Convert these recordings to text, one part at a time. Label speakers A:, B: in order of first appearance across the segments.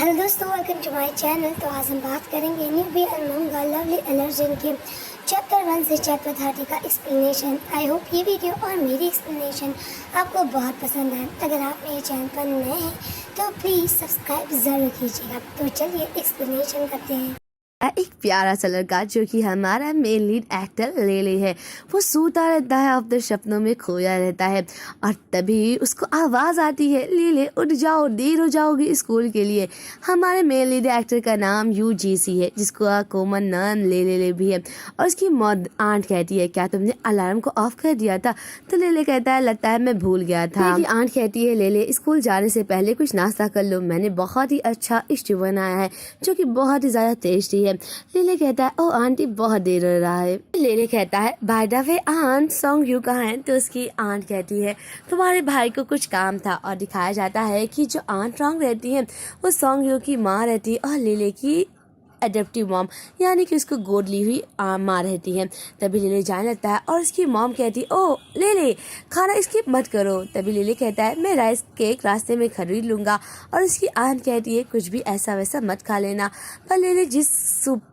A: Hello दोस्तों, welcome to my channel. तो आज हम बात करेंगे न्यू बी अमंगा लवली एलर्जन के चैप्टर 1 से चैप्टर 30 का एक्सप्लेनेशन। आई होप ये वीडियो और मेरी एक्सप्लेनेशन आपको बहुत पसंद आए। अगर आप मेरे चैनल पर नए हैं तो प्लीज़ सब्सक्राइब ज़रूर कीजिएगा। तो चलिए एक्सप्लेनेशन करते हैं।
B: एक प्यारा सा लड़का जो कि हमारा मेन लीड एक्टर लेले है, वो सोता रहता है, अपने सपनों में खोया रहता है और तभी उसको आवाज़ आती है, लेले उठ जाओ, देर हो जाओगी स्कूल के लिए। हमारे मेन लीड एक्टर का नाम यूजीसी है, जिसको कॉमन नाम लेले भी है। और उसकी आंट कहती है, क्या तुमने अलार्म को ऑफ कर दिया था? तो लेले कहता है, लगता है मैं भूल गया था। मेरी आंट कहती है, लेले स्कूल जाने से पहले कुछ नाश्ता कर लो, मैंने बहुत ही अच्छा स्ट्यू बनाया है जो कि बहुत ही ज़्यादा टेस्टी है। लेले कहता है, ओ आंटी बहुत देर हो रहा है। लेले कहता है, by the way aunt song you कहाँ है? तो उसकी आंट कहती है, तुम्हारे भाई को कुछ काम था। और दिखाया जाता है कि जो आंट रॉन्ग रहती है वो सॉन्ग यू की माँ रहती है और लेले की एडप्टिव मॉम, यानी कि उसको गोद ली हुई माँ रहती है। तभी लेले जाने लगता है और उसकी मॉम कहती है, ओ लेले खाना स्किप मत करो। तभी लेले कहता है, मैं राइस केक रास्ते में खरीद लूँगा। और उसकी आंट कहती है, कुछ भी ऐसा वैसा मत खा लेना। पर लेले जिस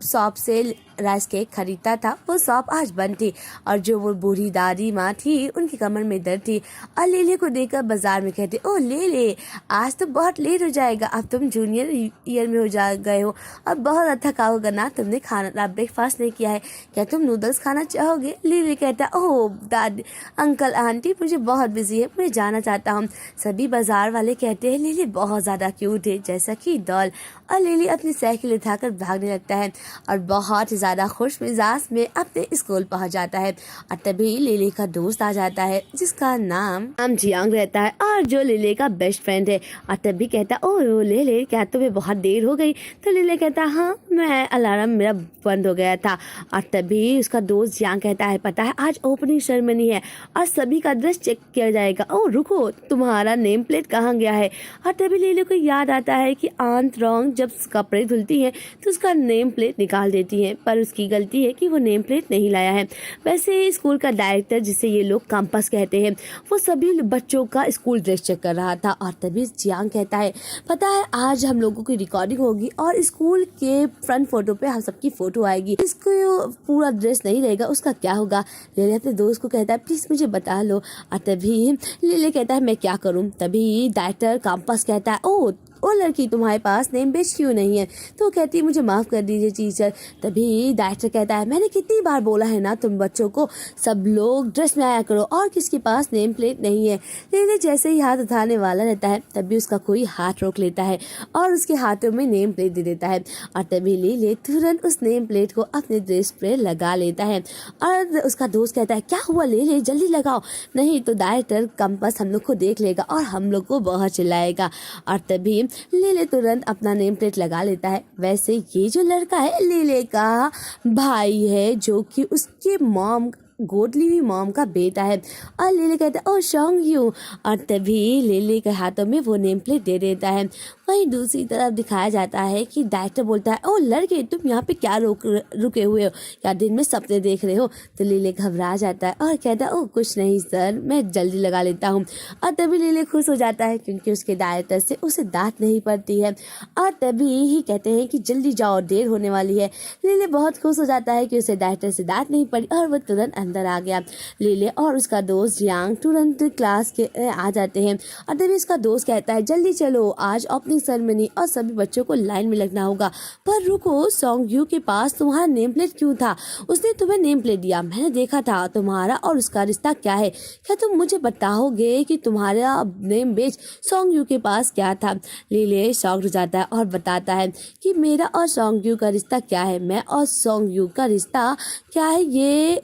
B: शॉप से राइस केक खरीदता था वो शॉप आज बंद थी और जो वो बूढ़ी दादी माँ थी उनकी कमर में दर्द थी। और लेले को देखकर बाजार में कहते, ओ लेले आज तो बहुत लेट हो जाएगा, अब तुम जूनियर ईयर में हो जा गए हो और बहुत थका होगा ना, तुमने खाना ब्रेकफास्ट नहीं किया है, क्या तुम नूडल्स खाना चाहोगे? लेले कहता, ओह दादी अंकल आंटी मुझे बहुत बिजी है, मैं जाना चाहता हूँ। सभी बाजार वाले कहते हैं लेले बहुत ज़्यादा क्यूट है जैसा कि डॉल। और लेले अपनी साइकिल उठाकर भागने लगता है और बहुत ही ज़्यादा खुश मिजाज में अपने स्कूल पहुंच जाता है। और तभी लेले का दोस्त आ जाता है जिसका नाम जियांग रहता है और जो लेले का बेस्ट फ्रेंड है। और तभी कहता, ओ लेले क्या तुम्हें बहुत देर हो गई? तो लेले कहता, हाँ मैं अलार्म मेरा बंद हो गया था। और तभी उसका दोस्त जियांग कहता है, पता है आज ओपनिंग सेरेमनी है और सभी का ड्रेस चेक किया जाएगा। ओ रुको, तुम्हारा नेम प्लेट कहाँ गया है? और तभी लेले को याद आता है कि आंट रॉन्ग जब कपड़े धुलती है तो उसका नेम प्लेट निकाल देती है, पर उसकी गलती है कि वो नेम प्लेट नहीं लाया है। वैसे स्कूल का डायरेक्टर, जिसे ये लोग कैंपस कहते हैं, वो सभी बच्चों का स्कूल ड्रेस चेक कर रहा था। और तभी जियांग कहता है, पता है आज हम लोगों की रिकॉर्डिंग होगी और स्कूल के फ्रंट फोटो पे हम सबकी फोटो आएगी, इसको पूरा ड्रेस नहीं रहेगा, उसका क्या होगा? लेले अपने दोस्त को कहता है, प्लीज मुझे बता लो। और तभी लेले कहता है, मैं क्या करूँ? तभी डायरेक्टर कैंपस कहता है, ओ लड़की तुम्हारे पास नेम पेज क्यों नहीं है? तो कहती है, मुझे माफ़ कर दीजिए टीचर। तभी डायरेक्टर कहता है, मैंने कितनी बार बोला है ना तुम बच्चों को सब लोग ड्रेस में आया करो और किसके पास नेम प्लेट नहीं है। लेले जैसे ही हाथ उठाने वाला रहता है तभी उसका कोई हाथ रोक लेता है और उसके हाथों में नेम प्लेट दे देता है। और तभी लेले तुरंत उस नेम प्लेट को अपने ड्रेस पे लगा लेता है। और उसका दोस्त कहता है, क्या हुआ लेले, जल्दी लगाओ, नहीं तो डायरेक्टर कैंपस हम लोग को देख लेगा और हम लोग को बहुत चिल्लाएगा। और तभी लेले तुरंत अपना नेम प्लेट लगा लेता है। वैसे ये जो लड़का है लेले का भाई है, जो कि उसके मॉम गोद ली हुई मॉम का बेटा है। और लेले कहता है, ओ सॉन्ग यू। और तभी लेले के हाथों में वो नेम प्लेट दे देता है। वहीं दूसरी तरफ दिखाया जाता है कि डायरेक्टर बोलता है, ओ लड़के तुम यहाँ पे क्या रुके हुए हो, क्या दिन में सपने देख रहे हो? तो लेले घबरा जाता है और कहता है, ओ कुछ नहीं सर, मैं जल्दी लगा लेता हूँ। और तभी लेले खुश हो जाता है क्योंकि उसके डायरेक्टर से उसे डांट नहीं पड़ती है। और तभी ही कहते हैं कि जल्दी जाओ, देर होने वाली है। लेले बहुत खुश हो जाता है कि उसे डायरेक्टर से डांट नहीं पड़ी और वो तुरंत अंदर आ गया। लेले और उसका दोस्त जियांग तुरंत क्लास के आ जाते हैं। और तभी उसका दोस्त कहता है, जल्दी चलो, आज ओपनिंग सेरेमनी और सभी बच्चों को लाइन में लगना होगा। पर रुको, सॉन्ग यू के पास तुम्हारा नेम प्लेट क्यों था? उसने तुम्हें नेम प्लेट दिया, मैंने देखा था। तुम्हारा और उसका रिश्ता क्या है? क्या तुम मुझे बताओगे कि तुम्हारा नेम बेच सॉन्ग यू के पास क्या था? लेले शॉक्ड हो जाता है और बताता है कि मेरा और सॉन्ग यू का रिश्ता क्या है। मैं और सॉन्ग यू का रिश्ता क्या है ये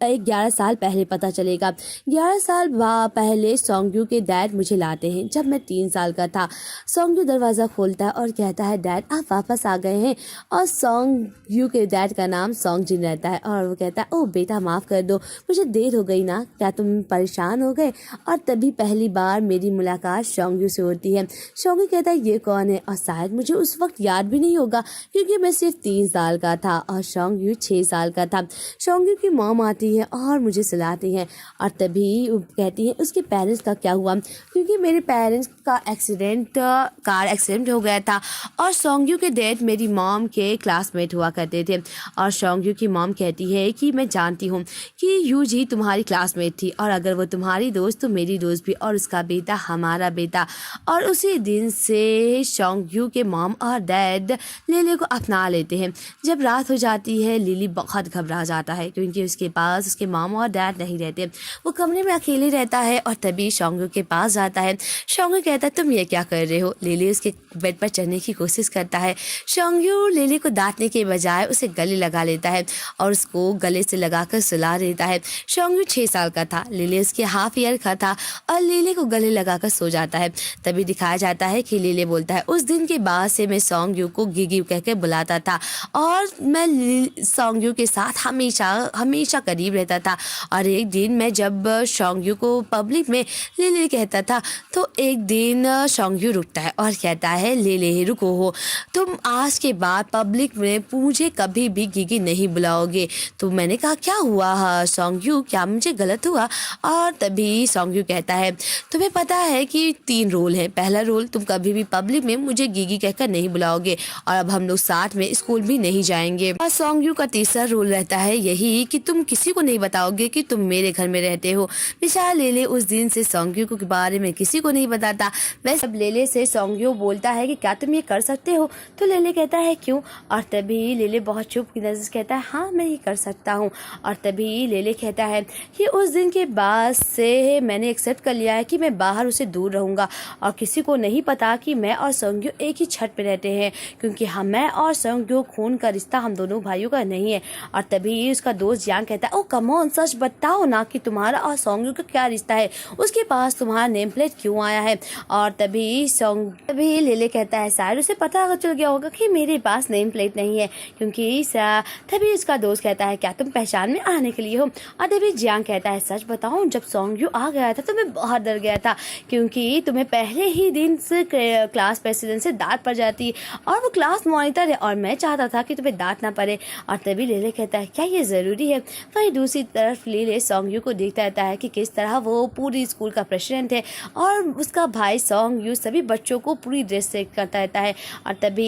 B: 11 साल पहले पता चलेगा। 11 साल पहले सॉन्ग यू के डैड मुझे लाते हैं जब मैं 3 साल का था। सॉन्ग यू दरवाज़ा खोलता है और कहता है, डैड आप वापस आ गए हैं। और सॉन्ग यू के डैड का नाम सॉन्ग जिन रहता है और वो कहता है, ओ बेटा माफ़ कर दो, मुझे देर हो गई ना, क्या तुम परेशान हो गए? और तभी पहली बार मेरी मुलाकात सॉन्ग यू से होती है। सॉन्ग यू कहता है, ये कौन है? और शायद मुझे उस वक्त याद भी नहीं होगा क्योंकि मैं सिर्फ 3 साल का था और सॉन्ग यू 6 साल का था। सॉन्ग यू की मॉम आती हैं और मुझे सुलाती हैं। और तभी वो कहती हैं उसके पेरेंट्स का क्या हुआ, क्योंकि मेरे पेरेंट्स का कार एक्सीडेंट हो गया था और सोंगयू के डैड मेरी मॉम के क्लासमेट हुआ करते थे। और सोंगयू की मॉम कहती है कि मैं जानती हूँ कि यूजी तुम्हारी क्लासमेट थी और अगर वो तुम्हारी दोस्त तो मेरी दोस्त भी और उसका बेटा हमारा बेटा। और उसी दिन से सोंगयू के मॉम और डैड लिली को अपना लेते हैं। जब रात हो जाती है लिली बहुत घबरा जाता है क्योंकि उसके पास उसके मॉम और डैड नहीं रहते। वो कमरे में अकेले रहता है और तभी सोंगयू के पास जाता है। सोंगयू कहता है तुम ये क्या कर रहे हो। लिली उसके बेड पर चढ़ने की कोशिश करता है। सोंगयू लिली को डांटने के बजाय उसे गले लगा लेता है और उसको गले से लगाकर सुला देता है। सोंगयू 6 साल का था, लिली उसके हाफ ईयर का था और लिली को गले लगाकर सो जाता है। तभी दिखाया जाता है कि लिली बोलता है उस दिन के बाद से मैं सोंगयू को गिगी कह के बुलाता था और मैं सोंगयू के साथ हमेशा करीब रहता था। और एक दिन मैं जब सोंगयू को पब्लिक में लिली कहता था तो एक दिन सोंगयू रुकता है और कहता है लिली रुको हो, तुम आज के बाद पब्लिक में मुझे कभी भी गिगी नहीं बुलाओगे। तो मैंने कहा क्या हुआ सोंगयू, क्या मुझे गलत हुआ। और तभी सोंगयू कहता है तुम्हें पता है कि 3 रूल हैं। पहला रूल तुम कभी भी पब्लिक में मुझे गिगी कहकर नहीं बुलाओगे और अब हम लोग साथ में स्कूल भी नहीं जाएंगे। और सोंगयू का तीसरा रूल रहता है यही कि तुम किसी को नहीं बताओगे कि तुम मेरे घर में रहते हो। बेचारा लेले उस दिन से सोंगयू के बारे में किसी को नहीं बताता। वैसे अब लेले से सोंगयू बोलता है कि क्या तुम ये कर सकते हो, तो लेले कहता है क्यों। और तभी लेले बहुत चुप की नजर कहता है हाँ मैं ये कर सकता हूँ। और तभी लेले कहता है कि उस दिन के बाद से मैंने एक्सेप्ट कर लिया है कि मैं बाहर उसे दूर रहूँगा और किसी को नहीं पता कि मैं और सोंगयू एक ही छत पे रहते हैं, क्योंकि मैं और सोंगयू खून का रिश्ता हम दोनों भाइयों का नहीं है। और तभी उसका दोस्त जियांग कहता है ओ कम ऑन सच बताओ ना कि तुम्हारा और सोंगयू का क्या रिश्ता है, उसके पास तुम्हारा नेम प्लेट क्यों आया है। और तभी लेले कहता है शायद उसे पता चल गया होगा कि मेरे पास नेम प्लेट नहीं है, क्योंकि तभी उसका दोस्त कहता है क्या तुम पहचान में आने के लिए हो। और तभी जियांग कहता है सच बताऊं जब सोंगयू आ गया था तो मैं बहुत डर गया था, क्योंकि तुम्हें पहले ही दिन से क्लास प्रेसिडेंट से डांट पड़ जाती और वो क्लास मॉनिटर है और मैं चाहता था कि तुम्हें डांट ना पड़े। और तभी लेले कहता है क्या ये ज़रूरी है। वहीं दूसरी तरफ लेले सोंगयू को देखता रहता है कि किस तरह वो पूरी स्कूल का प्रेसिडेंट है और उसका भाई सोंगयू सभी बच्चों को पूरी ड्रेस से करता रहता है। और तभी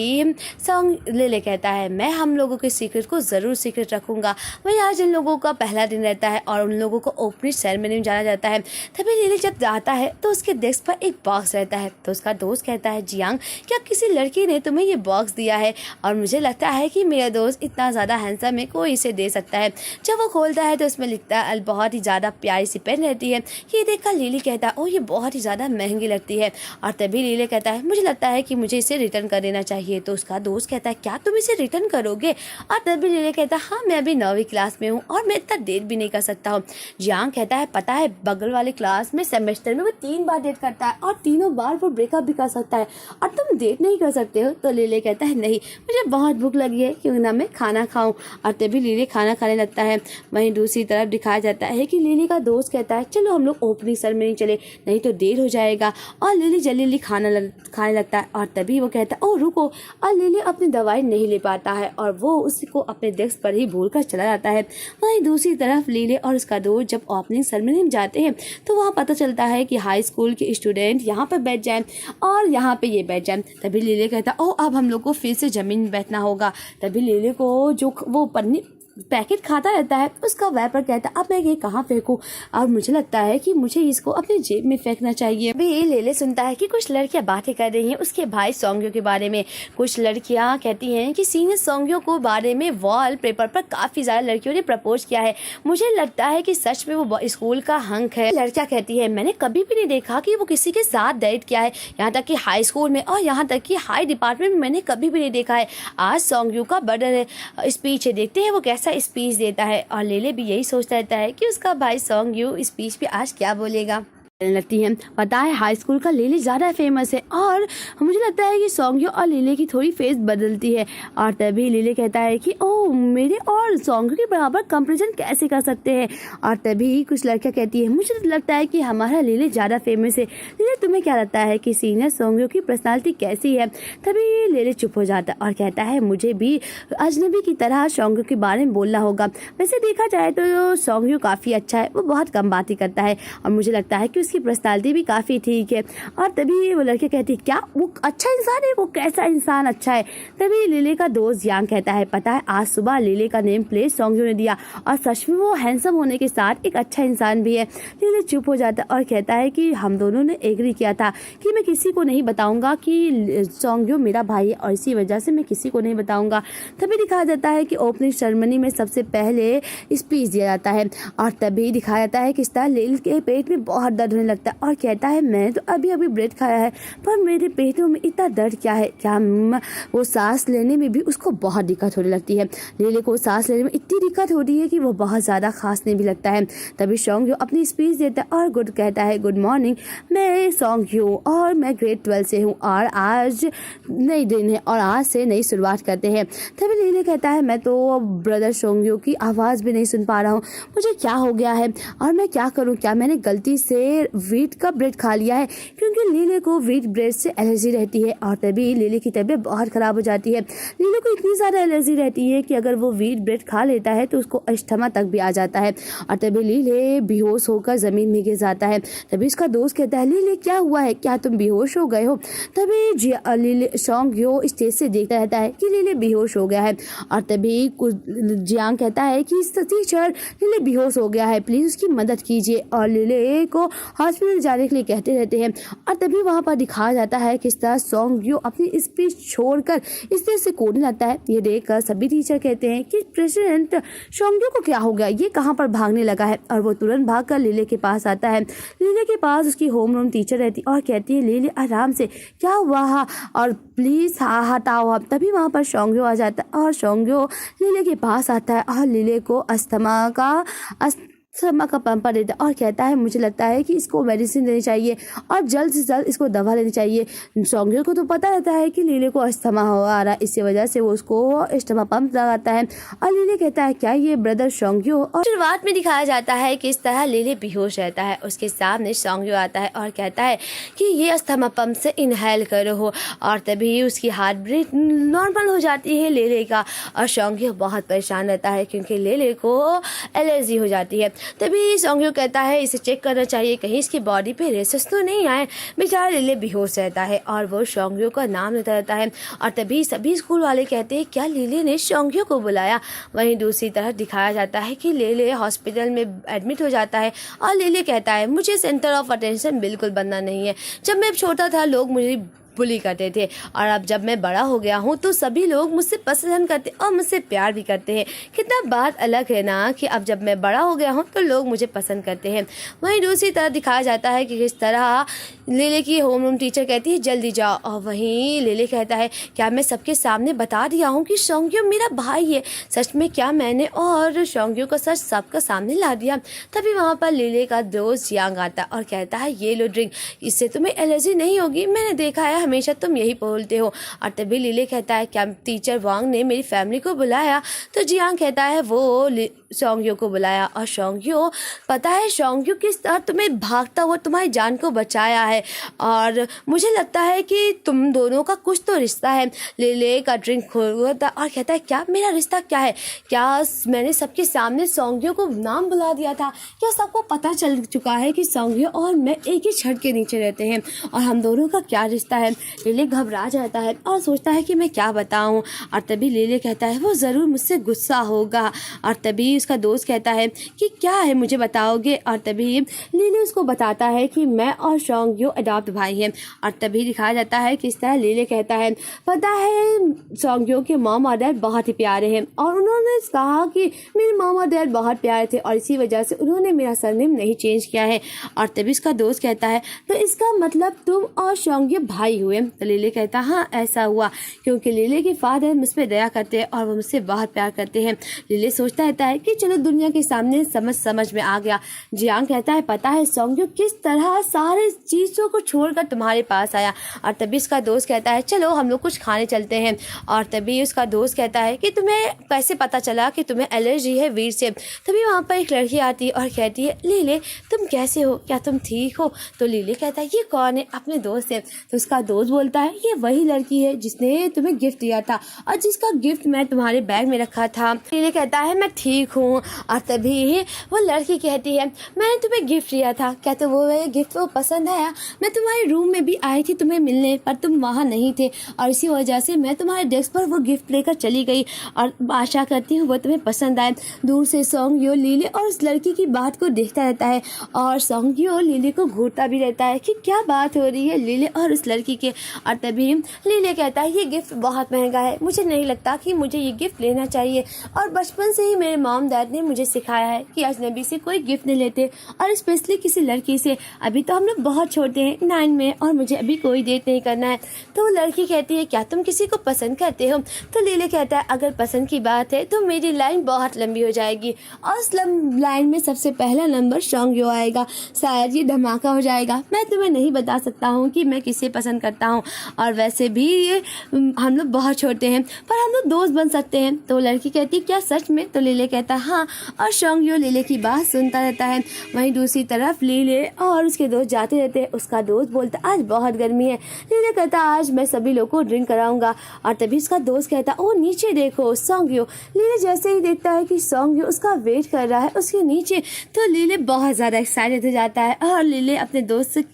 B: लेले कहता है मैं हम लोगों के सीक्रेट को ज़रूर सीक्रेट रखूँगा। वहीं आज इन लोगों का पहला दिन रहता है और उन लोगों को ओपनिंग सेरेमनी में जाना जाता है। तभी लेले जब जाता है तो उसके डेस्क पर एक बॉक्स रहता है। तो उसका दोस्त कहता है जियांग क्या किसी लड़की ने तुम्हें ये बॉक्स दिया है, और मुझे लगता है कि मेरा दोस्त इतना ज़्यादा हैंडसम है कोई इसे दे सकता है। जब वो खोलता है तो उसमें लिखता है बहुत ही ज़्यादा प्यारी सी पेन रहती है। ये देखकर लिली कहता है ओ ये बहुत ही ज़्यादा महंगी लगती है। और तभी लिली कहता है मुझे लगता है कि मुझे इसे रिटर्न कर देना चाहिए। तो उसका दोस्त कहता है क्या तुम इसे रिटर्न करोगे। और तभी लिली कहता है हाँ मैं अभी 9वीं क्लास में हूँ और मैं इतना डेट भी नहीं कर सकता हूँ। जियांग कहता है पता है बगल वाली क्लास में सेमेस्टर में वो 3 बार डेट करता है और तीनों बार वो ब्रेकअप भी कर सकता है और तुम डेट नहीं कर सकते हो। तो लिली कहता है नहीं मुझे बहुत भूख लगी है क्यों ना मैं खाना खाऊं। और तभी लिली खाना खाने लगता है। वहीं दूसरी तरफ दिखाया जाता है कि लिली का दोस्त कहता है चलो हम लोग ओपनिंग सेरेमनी चले नहीं तो देर हो जाएगा। और लिली जल्दी खाने लगता है। और तभी वो कहता है ओ रुको। और लिली अपनी दवाई नहीं ले पाता है और वो उसको अपने डेस्क पर ही भूल कर चला जाता है। वहीं दूसरी तरफ लिली और उसका दोस्त जब ओपनिंग सेरेमनी में जाते हैं तो वहाँ पता चलता है कि हाई स्कूल के स्टूडेंट यहाँ पर बैठ जाएं और यहाँ पे ये बैठ जाएं। तभी लिली कहता है ओ अब हम लोग को फिर से जमीन में बैठना होगा। तभी लिली को जो वो पन्नी पैकेट खाता रहता है उसका वैपर कहता है अब मैं ये कहाँ फेंकूं। और मुझे लगता है कि मुझे इसको अपनी जेब में फेंकना चाहिए। अभी लेले सुनता है कि कुछ लड़कियां बातें कर रही हैं उसके भाई सोंगयू के बारे में। कुछ लड़कियां कहती हैं कि सीनियर सोंगयू को बारे में वॉल पेपर पर काफी ज्यादा लड़कियों ने प्रपोज किया है। मुझे लगता है कि सच में वो स्कूल का हंक है। लड़कियां कहती है मैंने कभी भी नहीं देखा कि वो किसी के साथ डेट किया है, यहाँ तक कि हाई स्कूल में और यहाँ तक कि हाई डिपार्टमेंट में मैंने कभी भी नहीं देखा है। आज सोंगयू का बर्थडे स्पीच है, देखते हैं वो कैसा स्पीच देता है। और लेले भी यही सोचता रहता है कि उसका भाई सोंगयू स्पीच पे आज क्या बोलेगा। लगती हैं। पता है हाई स्कूल का लीली ज़्यादा फेमस है और मुझे लगता है कि सौंग्यो और लीले की थोड़ी फेस बदलती है। और तभी लीले कहता है कि ओह मेरे और सौंग्यो के बराबर कंपैरिजन कैसे कर सकते हैं। और तभी कुछ लड़कियां कहती है मुझे तो लगता है कि हमारा लीले ज़्यादा फेमस है। लीले तुम्हें क्या लगता है कि सीनियर सौंग्यो की पर्सनालिटी कैसी है। तभी लीले चुप हो जाता और कहता है मुझे भी अजनबी की तरह सौंग्यो के बारे में बोलना होगा। वैसे देखा जाए तो सौंग्यो काफ़ी अच्छा है, वो बहुत कम बातें करता है और मुझे लगता है कि उसकी पर्सनालिटी भी काफ़ी ठीक है। और तभी वो लड़के कहती है क्या वो अच्छा इंसान है, वो कैसा इंसान अच्छा है। तभी लीले का दोस्त यांग कहता है पता है आज सुबह लीले का नेम प्लेट सौंग्यो ने दिया और सच में वो हैंडसम होने के साथ एक अच्छा इंसान भी है। लीले चुप हो जाता और कहता है कि हम दोनों ने एग्री किया था कि मैं किसी को नहीं बताऊंगा कि सौंग्यो मेरा भाई है और इसी वजह से मैं किसी को नहीं बताऊंगा। तभी दिखाया जाता है कि ओपनिंग सेरेमनी में सबसे पहले स्पीच दिया जाता है और तभी दिखाया जाता है कि इस तरह लीले के पेट में बहुत दर्द होने लगता है और कहता है मैं तो अभी अभी ब्रेड खाया है पर मेरे पेटों में इतना दर्द क्या है। क्या वो सांस लेने में भी उसको बहुत दिक्कत होने लगती है। लीले को सांस लेने में इतनी दिक्कत होती है कि वो बहुत ज़्यादा खांसने भी लगता है। तभी सौंग्यो अपनी स्पीच देता है और कहता है गुड मॉर्निंग मैं सौंग्यो और मैं ग्रेड 12 से हूँ और आज नई दिन है और आज से नई शुरुआत करते हैं। तभी लीले कहता है मैं तो ब्रदर सौंग्यो की आवाज़ भी नहीं सुन पा रहा हूँ, मुझे क्या हो गया है और मैं क्या करूँ। क्या मैंने गलती से व्हीट का ब्रेड खा लिया है क्योंकि लीले को व्हीट ब्रेड से एलर्जी रहती है। और तभी लीले की तबीयत बहुत ख़राब हो जाती है। लीले को इतनी ज़्यादा एलर्जी रहती है कि अगर वो व्हीट ब्रेड खा लेता है तो उसको अस्थमा तक भी आ जाता है। और तभी लीले बेहोश होकर ज़मीन में गिर जाता है। तभी उसका दोस्त कहता है लीले क्या हुआ है, क्या तुम बेहोश हो गए हो। तभी लीले सौंग्यो स्टेज से देखता रहता है कि लीले बेहोश हो गया है। और तभी जियांग कहता है कि टीचर लीले बेहोश हो गया है, प्लीज़ उसकी मदद कीजिए। और लीले को हॉस्पिटल जाने के लिए कहते रहते हैं। और तभी वहाँ पर दिखाया जाता है किस तरह सौंग्यो अपनी स्पीच छोड़कर इस तरह से कोडने लगता है। ये देखकर सभी टीचर कहते हैं कि प्रेसिडेंट सौंग्यो को क्या हो गया, ये कहाँ पर भागने लगा है। और वो तुरंत भागकर लीले के पास आता है। लीले के पास उसकी होमरूम टीचर रहती और कहती है लीले आराम से, क्या हुआ और प्लीज़ हटाओ आप। तभी वहाँ पर सौंग्यो आ जाता है और सौंग्यो लीले के पास आता है और लीले को अस्थमा का पंपा देता और कहता है मुझे लगता है कि इसको मेडिसिन देनी चाहिए और जल्द से जल्द इसको दवा लेनी चाहिए। सौंग्यो को तो पता रहता है कि लीले को अस्थमा हो आ रहा है, इसी वजह से वो उसको अस्थमा पंप लगाता है। और लीले कहता है क्या ये ब्रदर सौंग्यो। और शुरुआत में दिखाया जाता है कि इस तरह लीले बेहोश रहता है, उसके सामने सौंग्यो आता है और कहता है कि ये अस्थमा पंप से इनहेल करो हो। और तभी उसकी हार्ट बीट नॉर्मल हो जाती है लीले का। और सौंग्यो बहुत परेशान रहता है क्योंकि लीले को एलर्जी हो जाती है। तभी सौंग्यो कहता है इसे चेक करना चाहिए कहीं इसकी बॉडी पे रेसेस तो नहीं आए। बेचारा लीले बेहोश रहता है और वो सौंग्यो का नाम लेता रहता है। और तभी सभी स्कूल वाले कहते हैं क्या लीले ने सौंग्यो को बुलाया। वहीं दूसरी तरफ दिखाया जाता है कि लीले हॉस्पिटल में एडमिट हो जाता है और लीले कहता है मुझे सेंटर ऑफ अटेंशन बिल्कुल बनना नहीं है। जब मैं छोटा था लोग मुझे बुली करते थे और अब जब मैं बड़ा हो गया हूँ तो सभी लोग मुझसे पसंद करते और मुझसे प्यार भी करते हैं। कितना बात अलग है ना कि अब जब मैं बड़ा हो गया हूँ तो लोग मुझे पसंद करते हैं। वहीं दूसरी तरफ दिखाया जाता है कि किस तरह लीले की होमरूम टीचर कहती है जल्दी जाओ। और वहीं लीले कहता है क्या मैं सबके सामने बता दिया हूँ कि सौंग्यो मेरा भाई है। सच में क्या मैंने और सौंग्यो का सच सबका सामने ला दिया। तभी वहाँ पर लीले का दोस्त यांग आता और कहता है ये लो ड्रिंक, इससे तुम्हें एलर्जी नहीं होगी, मैंने देखा है हमेशा तुम यही बोलते हो। और तभी लीले कहता है क्या टीचर वांग ने मेरी फैमिली को बुलाया। तो जियांग कहता है वो सौंग्यो को बुलाया। और सौंग्यो पता है सौंग्यो किस तरह तुम्हें भागता हुआ तुम्हारी जान को बचाया है और मुझे लगता है कि तुम दोनों का कुछ तो रिश्ता है। लीले का ड्रिंक खोलता और कहता है क्या मेरा रिश्ता क्या है, क्या मैंने सबके सामने सौंग्यो को नाम बुला दिया था, क्या सबको पता चल चुका है कि सौंग्यो और मैं एक ही छत के नीचे रहते हैं और हम दोनों का क्या रिश्ता है। लीले घबरा जाता है और सोचता है कि मैं क्या बताऊं। और तभी लीले कहता है वो ज़रूर मुझसे गुस्सा होगा। और तभी उसका दोस्त कहता है कि क्या है मुझे बताओगे। और तभी लीले उसको बताता है कि मैं और सौंग्यो अडॉप्ट भाई हैं। और तभी दिखाया जाता है कि इस तरह लीले कहता है पता है सौंग्यो के मॉम और डैड बहुत ही प्यारे हैं और उन्होंने कहा कि मेरे मॉम और डैड बहुत प्यारे थे और इसी वजह से उन्होंने मेरा सरनेम नहीं चेंज किया है। और तभी उसका दोस्त कहता है तो इसका मतलब तुम और सौंग्यो भाई हुए। तो लीले कहता हाँ ऐसा हुआ क्योंकि लीले के फादर मुझ पर दया करते हैं और वो मुझसे बहुत प्यार करते हैं। लीले सोचता रहता है कि कि चलो दुनिया के सामने समझ में आ गया। जियांग कहता है पता है सॉन्गयो किस तरह सारे चीज़ों को छोड़कर तुम्हारे पास आया। और तभी उसका दोस्त कहता है चलो हम लोग कुछ खाने चलते हैं। और तभी उसका दोस्त कहता है कि तुम्हें कैसे पता चला कि तुम्हें एलर्जी है वीर से। तभी वहाँ पर एक लड़की आती है और कहती है लीले तुम कैसे हो, क्या तुम ठीक हो। तो लीले कहता है ये कौन है, अपने दोस्त है। तो उसका दोस्त बोलता है ये वही लड़की है जिसने तुम्हें गिफ्ट दिया था और जिसका गिफ्ट मैं तुम्हारे बैग में रखा था। लीले कहता है मैं ठीक हूँ। और तभी वो लड़की कहती है मैंने तुम्हें गिफ्ट दिया था, क्या तो वो गिफ्ट वो पसंद आया। मैं तुम्हारे रूम में भी आई थी तुम्हें मिलने, पर तुम वहाँ नहीं थे और इसी वजह से मैं तुम्हारे डेस्क पर वो गिफ्ट लेकर चली गई और आशा करती हूँ वो तुम्हें पसंद आए। दूर से सॉन्गयो लीले और उस लड़की की बात को देखता रहता है और सॉन्गयो लीले को घूरता भी रहता है कि क्या बात हो रही है लीले और उस लड़की के। और तभी लीले कहता है ये गिफ्ट बहुत महंगा है, मुझे नहीं लगता कि मुझे ये गिफ्ट लेना चाहिए और बचपन से ही मेरे मॉम डैड ने मुझे सिखाया है कि अजनबी से कोई गिफ्ट नहीं लेते और स्पेशली किसी लड़की से। अभी तो हम लोग बहुत छोटे हैं 9 में और मुझे अभी कोई डेट नहीं करना है। तो लड़की कहती है क्या तुम किसी को पसंद करते हो। तो लीले कहता है अगर पसंद की बात है तो मेरी लाइन बहुत लंबी हो जाएगी और उस लाइन में सबसे पहला नंबर सॉन्गयो आएगा, शायद ये धमाका हो जाएगा। मैं तुम्हें नहीं बता सकता हूँ कि मैं किसे पसंद करता हूँ और वैसे भी ये हम लोग बहुत छोटे हैं पर हम लोग दोस्त बन सकते हैं। तो लड़की कहती है क्या सच में। तो लीले कहता है हाँ और सॉन्गयो लीले की बात सुनता रहता है। वहीं दूसरी तरफ लीले और उसके दोस्त जाते रहते हैं। उसका दोस्त बोलता आज बहुत गर्मी है। लीले कहता आज मैं सभी लोगों को ड्रिंक कराऊंगा। और तभी उसका दोस्त कहता ओ नीचे देखो सॉन्गयो। लीले जैसे ही देखता है कि सॉन्गयो उसका वेट कर रहा है उसके नीचे तो लीले बहुत ज़्यादा एक्साइटेड हो जाता है और लीले अपने दोस्त से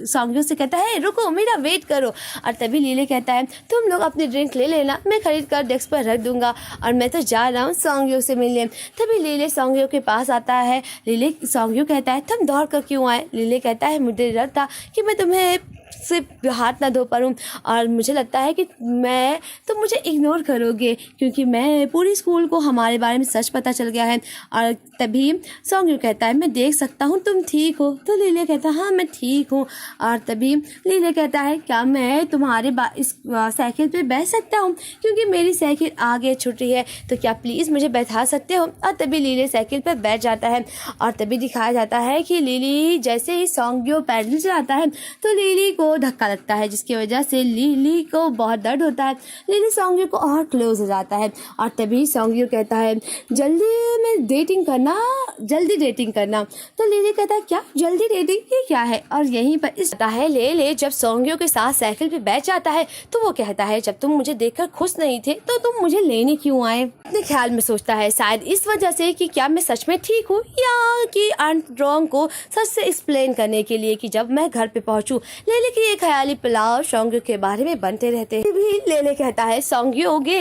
B: सॉन्गयो से कहता है रुको मेरा वेट करो। और तभी लीले कहता है तुम लोग अपनी ड्रिंक ले लेना, मैं खरीद कर डेस्क पर रख दूंगा और मैं तो जा रहा हूँ सॉन्गयो से मिलने। तभी लीले सॉन्गयो के पास आता है। लीले सॉन्गयो कहता है तुम दौड़ कर क्यों आए। लीले कहता है मुझे डर था कि मैं तुम्हें से हाथ ना धो पाऊँ और मुझे लगता है कि मैं तो मुझे इग्नोर करोगे क्योंकि मैं पूरी स्कूल को हमारे बारे में सच पता चल गया है। और तभी सॉन्गयो कहता है मैं देख सकता हूँ तुम ठीक हो। तो लीले कहता है हाँ मैं ठीक हूँ। और तभी लीले कहता है क्या मैं तुम्हारे इस साइकिल पे बैठ सकता हूँ क्योंकि मेरी साइकिल आगे छूट रही है, तो क्या प्लीज़ मुझे बैठा सकते हो। और तभी लीले साइकिल पर बैठ जाता है और तभी दिखाया जाता है कि लीली जैसे ही सॉन्गयो पैडल चलाता है तो लीली को धक्का लगता है जिसकी वजह से लीली को बहुत दर्द होता है। लीली सॉन्गयो को और क्लोज हो जाता है और तभी सॉन्गयो कहता है जल्दी डेटिंग करना। तो लीली कहता है क्या जल्दी डेटिंग, ये क्या है। और यहीं पर इसता है लीले जब सॉन्गयो के साथ साइकिल पे बैठ जाता है तो वो कहता है जब तुम मुझे देखकर खुश नहीं थे तो तुम मुझे लेने क्यों आए। अपने ख्याल में सोचता है शायद इस वजह से कि क्या मैं सच में ठीक हूँ या कि आर्मस्ट्रॉन्ग को सच से एक्सप्लेन करने के लिए कि जब मैं घर पे पहुंचूं। लीले की ये ख्याली पुलाव सॉन्गयो के बारे में बनते रहते हैं। भी लीले कहता है सॉन्गयो गे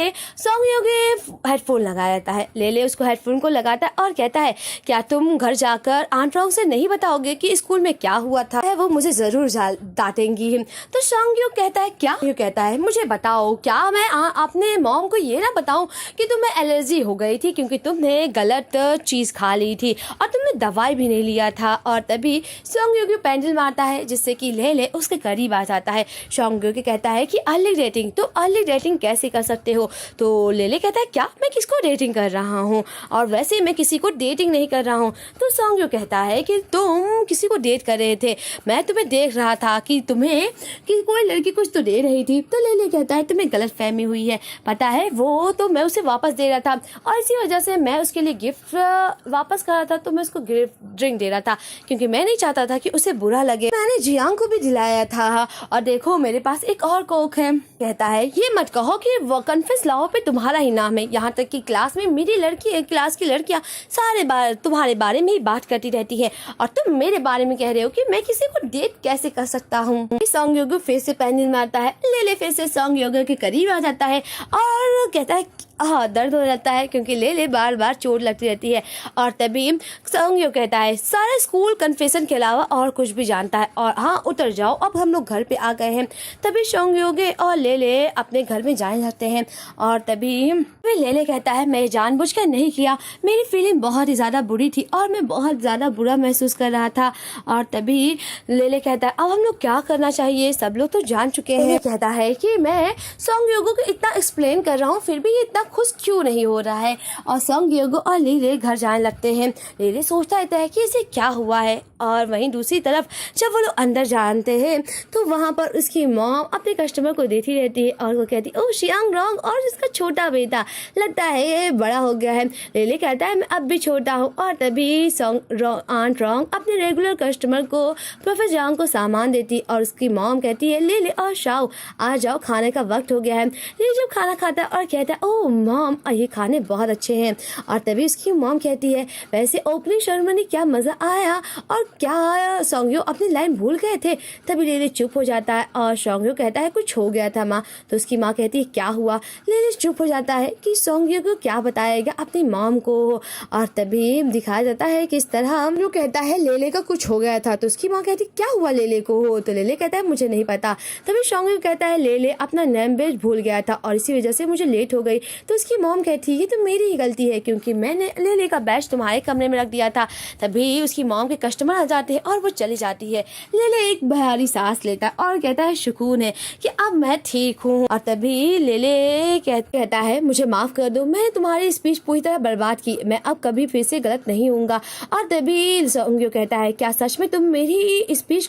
B: हेडफोन लगाया जाता है। लीले उसको हेडफोन को लगाता है और कहता है क्या तुम घर जाकर आर्मस्ट्रॉन्ग से नहीं बताओगे कि स्कूल में क्या हुआ था, वो मुझे जरूर डांटेंगी। तो सॉन्गयो कहता है क्या, ये कहता है मुझे बताओ क्या मैं अपने मॉम को ये ना बताऊं कि तुम्हें एलर्जी हो गई थी क्योंकि तुमने गलत चीज खा ली थी और तुमने दवाई भी नहीं लिया था। और तभी सॉन्गयो को पेंडल मारता है जिससे कि लीले उसके करीब आ जाता है। सॉन्गयो के कहता है कि अर्ली डेटिंग, तो अर्ली डेटिंग कैसे कर सकते हो। तो लीले कहता है क्या मैं किसको डेटिंग कर रहा हूँ और वैसे मैं किसी को डेटिंग नहीं कर रहा हूँ। तो सॉन्गयो कहता है कि तुम किसी को डेट कर रहे थे, मैं तुम्हें देख रहा था कि तुम्हें कि कोई लड़की कुछ तो दे रही थी। तो लीले कहता है तुम्हें गलत फहमी हुई है, पता है वो तो मैं उसे वापस दे रहा था और इसी वजह से मैं उसके लिए गिफ्ट वापस कर रहा था, तो मैं उसको ड्रिंक दे रहा था क्योंकि मैं नहीं चाहता था कि उसे बुरा लगे। मैंने जियांग को भी दिलाया था और देखो मेरे पास एक और कोक है। कहता है ये मत कहो कि वो कन्फेस लाओ पे तुम्हारा ही नाम है, यहाँ तक कि क्लास में मेरी क्लास की लड़कियाँ सारे बार तुम्हारे बारे में ही बात करती रहती है और तुम मेरे बारे में कह रहे हो कि मैं किसी को डेट कैसे कर सकता हूँ। सॉन्गयो फिर से पेंसिल मारता है। लीले फिर से सॉन्गयो के करीब आ जाता है और कहता है दर्द हो जाता है क्योंकि लीले बार बार चोट लगती रहती है। और तभी सॉन्गयो कहता है सारा स्कूल कन्फेशन के अलावा और कुछ भी जानता है और हाँ उतर जाओ, अब हम लोग घर पे आ गए हैं। तभी सॉन्गयो और लीले अपने घर में जाने जाते हैं और तभी लीले कहता है मैं जानबूझकर नहीं किया, मेरी फीलिंग बहुत ही ज़्यादा बुरी थी और मैं बहुत ज़्यादा बुरा महसूस कर रहा था। और तभी लीले कहता है अब हम लोग क्या करना चाहिए, सब लोग तो जान चुके हैं। कहता है कि मैं सॉन्गयो को इतना एक्सप्लेन कर रहा हूँ फिर भी ये इतना खुश क्यों नहीं हो रहा है। और सॉन्ग योगो और लीले घर जाने लगते हैं। लीले सोचता रहता है कि इसे क्या हुआ है। और वहीं दूसरी तरफ जब वो लोग अंदर जानते हैं तो वहाँ पर उसकी मॉम अपने कस्टमर को देती रहती है और वो कहती है, ओह शियांग रॉन्ग, और इसका छोटा बेटा लगता है ये बड़ा हो गया है। लीले कहता है मैं अब भी छोटा हूँ। और तभी आंट रॉन्ग अपने रेगुलर कस्टमर को प्रोफेसर जांग को सामान देती और उसकी मॉम कहती है, लीले और शाओ आ जाओ, खाने का वक्त हो गया है। लीले जब खाना खाता है और कहता है, ओह मॉम ये खाने बहुत अच्छे हैं। और तभी उसकी मॉम कहती है, वैसे ओपनिंग सेरेमनी क्या मज़ा आया, और क्या सॉन्गयो अपनी लाइन भूल गए थे। तभी लीले चुप हो जाता है और सॉन्गयो कहता है कुछ हो गया था माँ। तो उसकी माँ कहती है क्या हुआ। लीले चुप हो जाता है कि सॉन्गयो को क्या बताएगा अपनी मॉम को। और तभी दिखाया जाता है कि इस तरह जो कहता है लेले का कुछ हो गया था। तो उसकी माँ कहती क्या हुआ लेले को हो। तो लेले कहता है मुझे नहीं पता। तभी सॉन्गयो कहता है लेले अपना नेम बेज भूल गया था और इसी वजह से मुझे लेट हो गई। तो उसकी मॉम कहती है ये तो मेरी ही गलती है क्योंकि मैंने लेले का बैच तुम्हारे कमरे में रख दिया था। तभी उसकी मॉम के कस्टमर आ जाते हैं और वो चली जाती है। लेले एक भारी सांस लेता है और कहता है सुकून है कि अब मैं ठीक हूँ। और तभी लेले कहता है मुझे माफ कर दो, मैंने तुम्हारी स्पीच पूरी तरह बर्बाद की, मैं अब कभी फिर से गलत नहीं होऊंगा। और तभी सॉन्गयो कहता है क्या सच में तुम मेरी स्पीच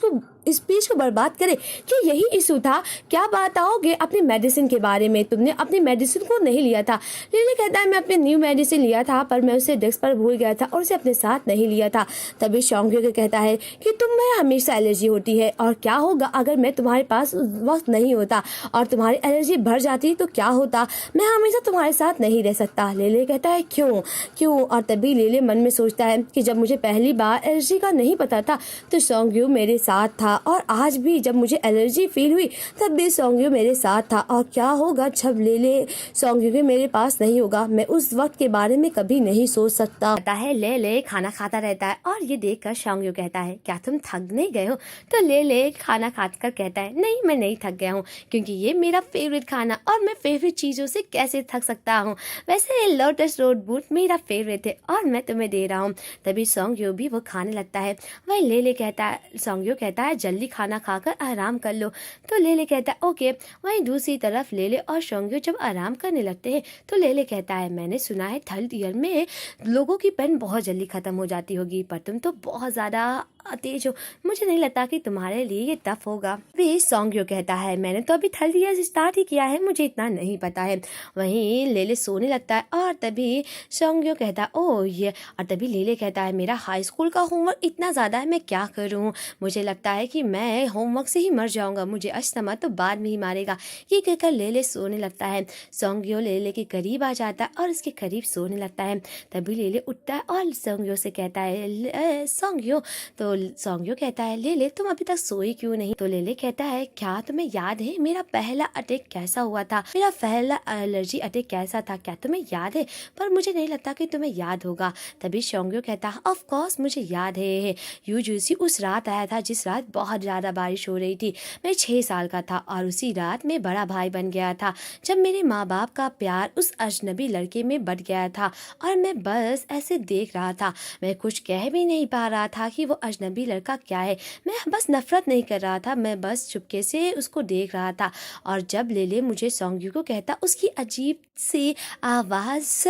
B: को बर्बाद करे, क्या यही इशू था। क्या बताओगे अपनी मेडिसिन के बारे में, तुमने अपनी मेडिसिन को नहीं लिया था। लीले कहता है मैं अपने न्यू मेडिसिन लिया था पर मैं उसे डेस्क पर भूल गया था और उसे अपने साथ नहीं लिया था। तभी सॉन्गयो कहता है कि तुम्हें हमेशा एलर्जी होती है और क्या होगा अगर मैं तुम्हारे पास उस वक्त नहीं होता और तुम्हारी एलर्जी बढ़ जाती तो क्या होता, मैं हमेशा तुम्हारे साथ नहीं रह सकता। लीले कहता है क्यों। और तभी लीले मन में सोचता है कि जब मुझे पहली बार एलर्जी का नहीं पता था तो सॉन्गयो मेरे साथ था और आज भी जब मुझे एलर्जी फील हुई तब भी सॉन्गयो मेरे साथ था। और क्या होगा जब लेले सॉन्गयो मेरे पास नहीं होगा, मैं उस वक्त के बारे में कभी नहीं सोच सकता। लेले खाना खाता रहता है और ये देखकर सॉन्गयो कहता है क्या तुम थक नहीं गए हो। तो लेले खाना खाकर कहता है नहीं मैं नहीं थक गया हूँ क्योंकि ये मेरा फेवरेट खाना और मैं फेवरेट चीज़ों से कैसे थक सकता हूँ। वैसे लोटस रोड बूट मेरा फेवरेट है और मैं तुम्हें दे रहा हूँ। तभी सॉन्गयो भी वो खाने लगता है। वही लेले कहता है, सॉन्गयो कहता है जल्दी खाना खाकर आराम कर लो। तो लेले कहता है ओके। वहीं दूसरी तरफ लेले और सॉन्गयो जब आराम करने लगते हैं तो लेले कहता है मैंने सुना है थर्ड ईयर में लोगों की पेन बहुत जल्दी खत्म हो जाती होगी पर तुम तो बहुत ज़्यादा तेज हो, मुझे नहीं लगता कि तुम्हारे लिए ये टफ होगा। भी सॉन्गयो कहता है मैंने तो अभी थर्ड ईयर स्टार्ट ही किया है, मुझे इतना नहीं पता है। वहीं लेले सोने लगता है और तभी सॉन्गयो कहता है ओह ये। और तभी लेले कहता है मेरा हाई स्कूल का होमवर्क इतना ज़्यादा है मैं क्या करूँ, मुझे लगता है कि मैं होमवर्क से ही मर जाऊँगा, मुझे अस्तमा तो बाद में ही मारेगा। ये कहकर लेले सोने लगता है। सॉन्गयो लेले के करीब आ जाता है और उसके करीब सोने लगता है। तभी लेले उठता है और सॉन्गयो से कहता है सॉन्गयो। तो सॉन्गयो कहता है लेले तुम अभी तक सोई क्यों नहीं। तो लेले कहता है क्या तुम्हें याद है मेरा पहला अटैक कैसा हुआ था, मेरा पहला एलर्जी अटैक कैसा था, क्या तुम्हें याद है। पर मुझे नहीं लगता कि तुम्हें याद होगा। तभी सॉन्गयो कहता है ऑफ कोर्स मुझे याद है, यूजुसी उस रात आया था जिस रात बहुत ज़्यादा बारिश हो रही थी। मैं 6 साल का था और उसी रात में बड़ा भाई बन गया था जब मेरे माँ बाप का प्यार उस अजनबी लड़के में बढ़ गया था और मैं बस ऐसे देख रहा था, मैं कुछ कह भी नहीं पा रहा था कि वो अजनबी लड़का क्या है, मैं बस नफरत नहीं कर रहा था, मैं बस चुपके से उसको देख रहा था। और जब लेले मुझे सॉन्गयो को कहता उसकी अजीब सी आवाज़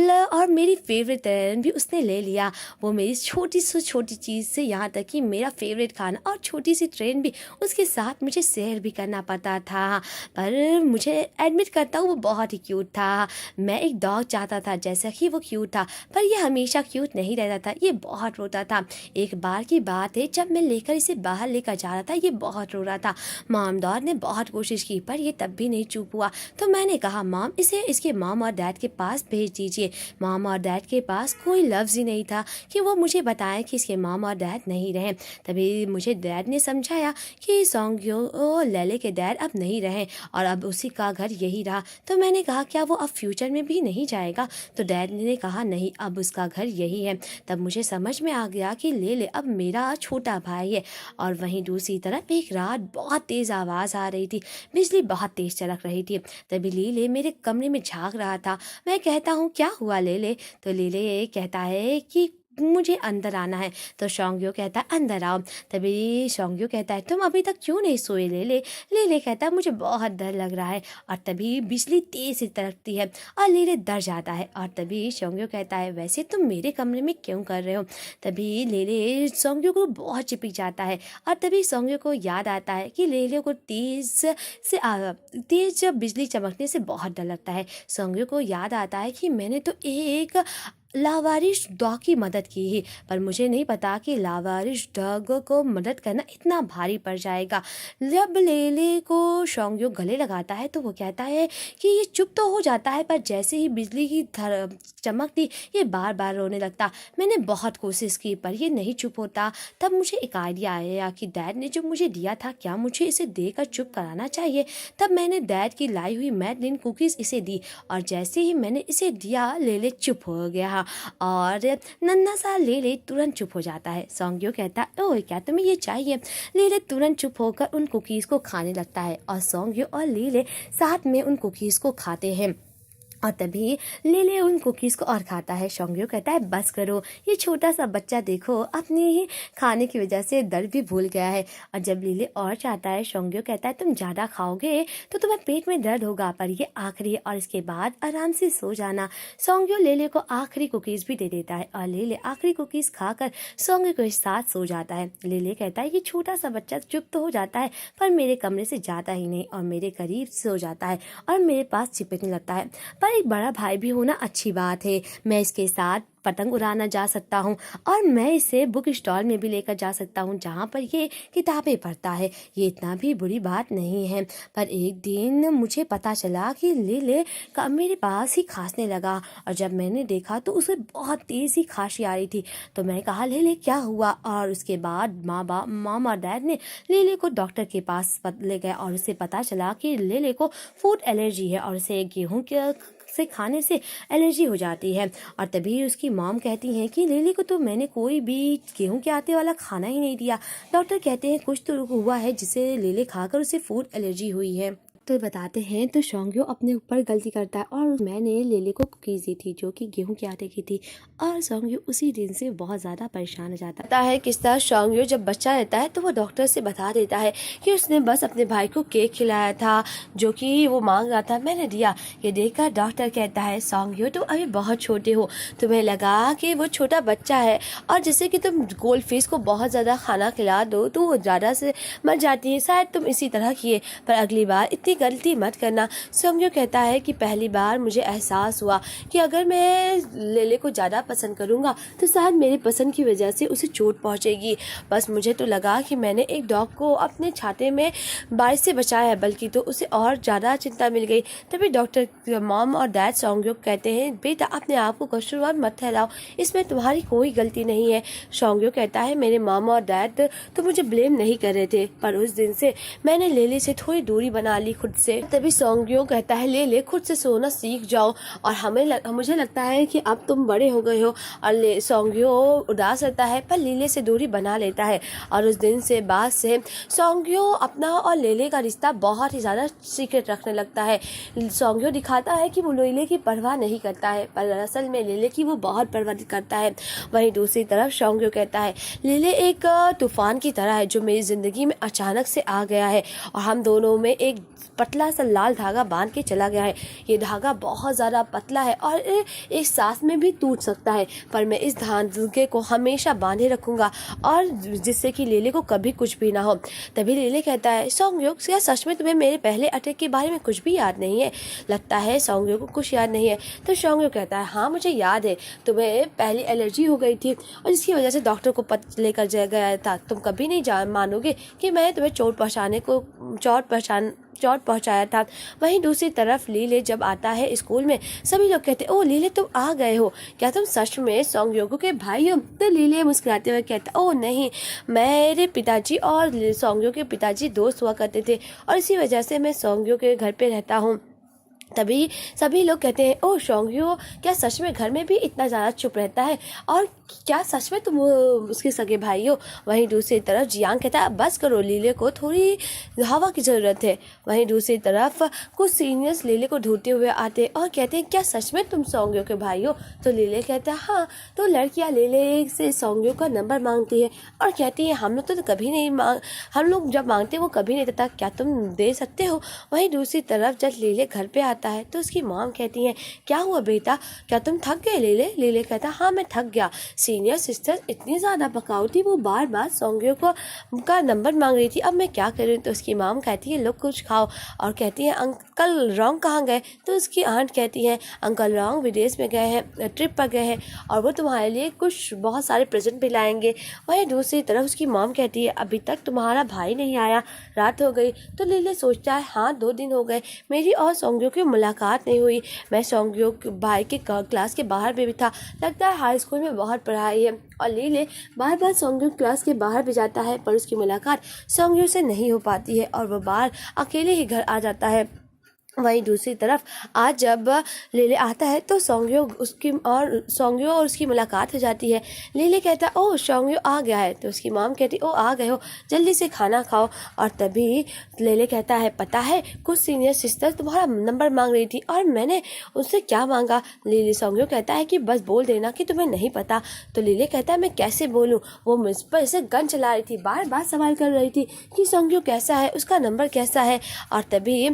B: और मेरी फेवरेट ट्रेन भी उसने ले लिया, वो मेरी छोटी से छोटी चीज़ से यहाँ तक कि मेरा फेवरेट खाना और छोटी सी ट्रेन भी उसके साथ मुझे शेयर भी करना पड़ता था। पर मुझे एडमिट करता हूँ वो बहुत ही क्यूट था, मैं एक डॉग चाहता था जैसा कि वो क्यूट था पर ये हमेशा क्यूट नहीं रहता था, ये बहुत रोता था। एक बार की बात है जब मैं लेकर इसे बाहर लेकर जा रहा था ये बहुत रो रहा था, मॉम डॉग ने बहुत कोशिश की पर ये तब भी नहीं चुप हुआ। तो मैंने कहा मॉम इसे इसके मॉम और डैड के पास भेज दीजिए। मॉम और डैड के पास कोई लफ्ज़ ही नहीं था कि वो मुझे बताएं कि इसके मॉम और डैड नहीं रहे। तभी मुझे डैड ने समझाया कि सॉन्गयो लेले के डैड अब नहीं रहे और अब उसी का घर यही रहा। तो मैंने कहा क्या वो अब फ्यूचर में भी नहीं जाएगा। तो डैड ने कहा नहीं अब उसका घर यही है। तब मुझे समझ में आ गया कि लेले अब मेरा छोटा भाई है। और वहीं दूसरी तरफ एक रात बहुत तेज़ आवाज़ आ रही थी, बिजली बहुत तेज़ चमक रही थी। तभी लेले मेरे कमरे में झाँक रहा था। मैं कहता हूँ क्या हुआ लेले। तो लेले कहता है कि मुझे अंदर आना है। तो सॉन्गयो कहता है अंदर आओ। तभी सॉन्गयो कहता है तुम अभी तक क्यों नहीं सोए लेले। लेले कहता है मुझे बहुत डर लग रहा है। और तभी बिजली तेज से तड़कती है और लेले डर जाता है। और तभी सॉन्गयो कहता है वैसे तुम मेरे कमरे में क्यों कर रहे हो। तभी लेले सॉन्गयो को बहुत चिपक जाता है। और तभी सॉन्गयो को याद आता है कि लेले को तेज बिजली चमकने से बहुत डर लगता है। सॉन्गयो को याद आता है कि मैंने तो एक लावारिश डॉग की मदद की ही, पर मुझे नहीं पता कि लावारिश डॉग को मदद करना इतना भारी पड़ जाएगा। जब लेले को सॉन्गयो गले लगाता है तो वो कहता है कि ये चुप तो हो जाता है, पर जैसे ही बिजली की चमक थी ये बार बार रोने लगता। मैंने बहुत कोशिश की पर ये नहीं चुप होता। तब मुझे एक आइडिया आया कि डैड ने जो मुझे दिया था क्या मुझे इसे देकर चुप कराना चाहिए। तब मैंने डैड की लाई हुई मैडलिन कुकीज़ इसे दी और जैसे ही मैंने इसे दिया लेले चुप हो गया और नन्हा सा लेले तुरंत चुप हो जाता है। सॉन्गयो कहता है ओह क्या तुम्हें ये चाहिए। लेले तुरंत चुप होकर उन कुकीज़ को खाने लगता है और सॉन्गयो और लेले साथ में उन कुकीज़ को खाते हैं। और तभी लेले उन कुकीज़ को और खाता है। सॉन्गयो कहता है बस करो, ये छोटा सा बच्चा देखो अपने ही खाने की वजह से दर्द भी भूल गया है। और जब लेले और चाहता है सॉन्गयो कहता है तुम ज़्यादा खाओगे तो तुम्हें पेट में दर्द होगा, पर ये आखिरी है और इसके बाद आराम से सो जाना। सॉन्गयो लेले को आखिरी कुकीज़ भी दे देता है और लेले आखिरी कुकीज़ खाकर सॉन्गयो के साथ सो जाता है। लेले कहता है ये छोटा सा बच्चा चुप तो हो जाता है पर मेरे कमरे से जाता ही नहीं और मेरे करीब सो जाता है और मेरे पास चिपकने लगता है। पर एक बड़ा भाई भी होना अच्छी बात है, मैं इसके साथ पतंग उड़ाना जा सकता हूँ और मैं इसे बुक स्टॉल में भी लेकर जा सकता हूँ जहाँ पर ये किताबें पढ़ता है। ये इतना भी बुरी बात नहीं है। पर एक दिन मुझे पता चला कि लेले का मेरे पास ही खांसने लगा और जब मैंने देखा तो उसे बहुत तेज़ ही खांसी आ रही थी। तो मैंने कहा लेले क्या हुआ। और उसके बाद मामा और डैड ने लेले को डॉक्टर के पास ले गए और उसे पता चला कि लेले को फूड एलर्जी है और उसे गेहूँ से खाने से एलर्जी हो जाती है। और तभी उसकी मॉम कहती हैं कि लेले को तो मैंने कोई भी गेहूं के आटे वाला खाना ही नहीं दिया। डॉक्टर कहते हैं कुछ तो हुआ है जिसे लेले खाकर उसे फूड एलर्जी हुई है। तो बताते हैं तो सॉन्गयो अपने ऊपर गलती करता है और मैंने लेले को कुकीज़ दी थी जो कि गेहूं के आटे की थी और सॉन्गयो उसी दिन से बहुत ज़्यादा परेशान हो जाता है। किस तरह सॉन्गयो जब बच्चा रहता है तो वो डॉक्टर से बता देता है कि उसने बस अपने भाई को केक खिलाया था जो कि वो मांग रहा था, मैंने दिया। ये देखकर डॉक्टर कहता है सॉन्गयो तुम अभी बहुत छोटे हो, तुम्हें लगा कि वो छोटा बच्चा है और जैसे कि तुम गोल्ड फिश को बहुत ज़्यादा खाना खिला दो तो वो ज़्यादा से मर जाती है, शायद तुम इसी तरह किए, पर अगली बार इतनी गलती मत करना। सॉन्गयो कहता है कि पहली बार मुझे एहसास हुआ कि अगर मैं लेले को ज़्यादा पसंद करूँगा तो शायद मेरी पसंद की वजह से उसे चोट पहुँचेगी। बस मुझे तो लगा कि मैंने एक डॉग को अपने छाते में बारिश से बचाया है, बल्कि तो उसे और ज़्यादा चिंता मिल गई। तभी डॉक्टर मॉम और डैड सॉन्गयो कहते हैं बेटा अपने आप को कसूरवार मत ठहराओ, इसमें तुम्हारी कोई गलती नहीं है। सॉन्गयो कहता है मेरे मॉम और डैड तो मुझे ब्लेम नहीं कर रहे थे, पर उस दिन से मैंने लेले से थोड़ी दूरी बना ली खुद से। तभी सॉन्गयो कहता है लेले खुद से सोना सीख जाओ और मुझे लगता है कि अब तुम बड़े हो गए हो। और सॉन्गयो उदास रहता है पर लेले से दूरी बना लेता है और उस दिन से बाद से सॉन्गयो अपना और लेले का रिश्ता बहुत ही ज़्यादा सीक्रेट रखने लगता है। सॉन्गयो दिखाता है कि वो लेले की परवाह नहीं करता है पर असल में लेले की वो बहुत परवाह करता है। वहीं दूसरी तरफ सॉन्गयो कहता है लेले एक तूफान की तरह है जो मेरी ज़िंदगी में अचानक से आ गया है और हम दोनों में एक पतला सा लाल धागा बांध के चला गया है। ये धागा बहुत ज़्यादा पतला है और एक सांस में भी टूट सकता है, पर मैं इस धागे को हमेशा बांधे रखूँगा और जिससे कि लेले को कभी कुछ भी ना हो। तभी लेले कहता है सॉन्गयो क्या सच में तुम्हें मेरे पहले अटैक के बारे में कुछ भी याद नहीं है। लगता है सॉन्गयो को कुछ याद नहीं है। तो सॉन्गयो कहता है हाँ मुझे याद है, तुम्हें पहले एलर्जी हो गई थी और जिसकी वजह से डॉक्टर को लेकर गया था। तुम कभी नहीं मानोगे कि मैं तुम्हें चोट पहुंचाया था। वहीं दूसरी तरफ लीले जब आता है स्कूल में सभी लोग कहते ओ लीले तुम आ गए हो, क्या तुम सच में सॉन्गयो के भाई हो। तो लीले मुस्कुराते हुए कहता ओ नहीं, मेरे पिताजी और सॉन्गयो के पिताजी दोस्त हुआ करते थे और इसी वजह से मैं सॉन्गयो के घर पे रहता हूँ। तभी सभी लोग कहते हैं, ओह सॉन्गयो क्या सच में घर में भी इतना ज़्यादा चुप रहता है, और क्या सच में तुम उसके सगे भाई हो। वहीं दूसरी तरफ जियांग कहता है, बस करो, लीले को थोड़ी हवा की ज़रूरत है। वहीं दूसरी तरफ कुछ सीनियर्स लीले को ढूंढते हुए आते हैं और कहते हैं, क्या सच में तुम सॉन्गयो के भाई हो। तो लीले कहता है, हाँ। तो लड़कियाँ लीले से सॉन्गयो का नंबर मांगती है और कहती है, हम लोग तो कभी नहीं हम लोग जब मांगते हैं वो कभी नहीं देता, क्या तुम दे सकते हो। वहीं दूसरी तरफ जब लीले घर पे आता है तो उसकी मॉम कहती है, क्या हुआ बेटा, क्या तुम थक गए लीले। लीले कहता है, हाँ मैं थक गया। सीनियर सिस्टर इतनी ज़्यादा पकाऊ थी, वो बार बार सॉन्गयो का नंबर मांग रही थी, अब मैं क्या करूँ। तो उसकी मॉम कहती है, लो कुछ खाओ। और कहती है, अंकल रॉन्ग कहाँ गए। तो उसकी आंट कहती है, अंकल रॉन्ग विदेश में गए हैं, ट्रिप पर गए हैं, और वो तुम्हारे लिए कुछ बहुत सारे प्रेजेंट भी लाएंगे। वहीं दूसरी तरफ उसकी मॉम कहती है, अभी तक तुम्हारा भाई नहीं आया, रात हो गई। तो लीले सोचता है, हाँ 2 दिन हो गए, मेरी और सॉन्गयो की मुलाकात नहीं हुई। मैं सॉन्गयो भाई के क्लास के बाहर भी था, लगता है हाई स्कूल में बहुत पढ़ाई है। और लीले बार बार सॉन्गयो क्लास के बाहर भी जाता है, पर उसकी मुलाकात सॉन्गयो से नहीं हो पाती है और वह बाहर अकेले ही घर आ जाता है। वहीं दूसरी तरफ आज जब लीले आता है तो सॉन्गयो और उसकी मुलाकात हो जाती है। लीले कहता है, ओह सॉन्गयो आ गया है। तो उसकी मॉम कहती, ओ आ गए हो, जल्दी से खाना खाओ। और तभी लीले कहता है, पता है कुछ सीनियर सिस्टर तुम्हारा नंबर मांग रही थी और मैंने उनसे क्या मांगा। लीले सॉन्गयो कहता है कि बस बोल देना कि तुम्हें नहीं पता। तो लीले कहता है, मैं कैसे बोलूँ, वो मुझ पर ऐसे गन चला रही थी, बार बार सवाल कर रही थी कि सॉन्गयो कैसा है, उसका नंबर कैसा है। और तभी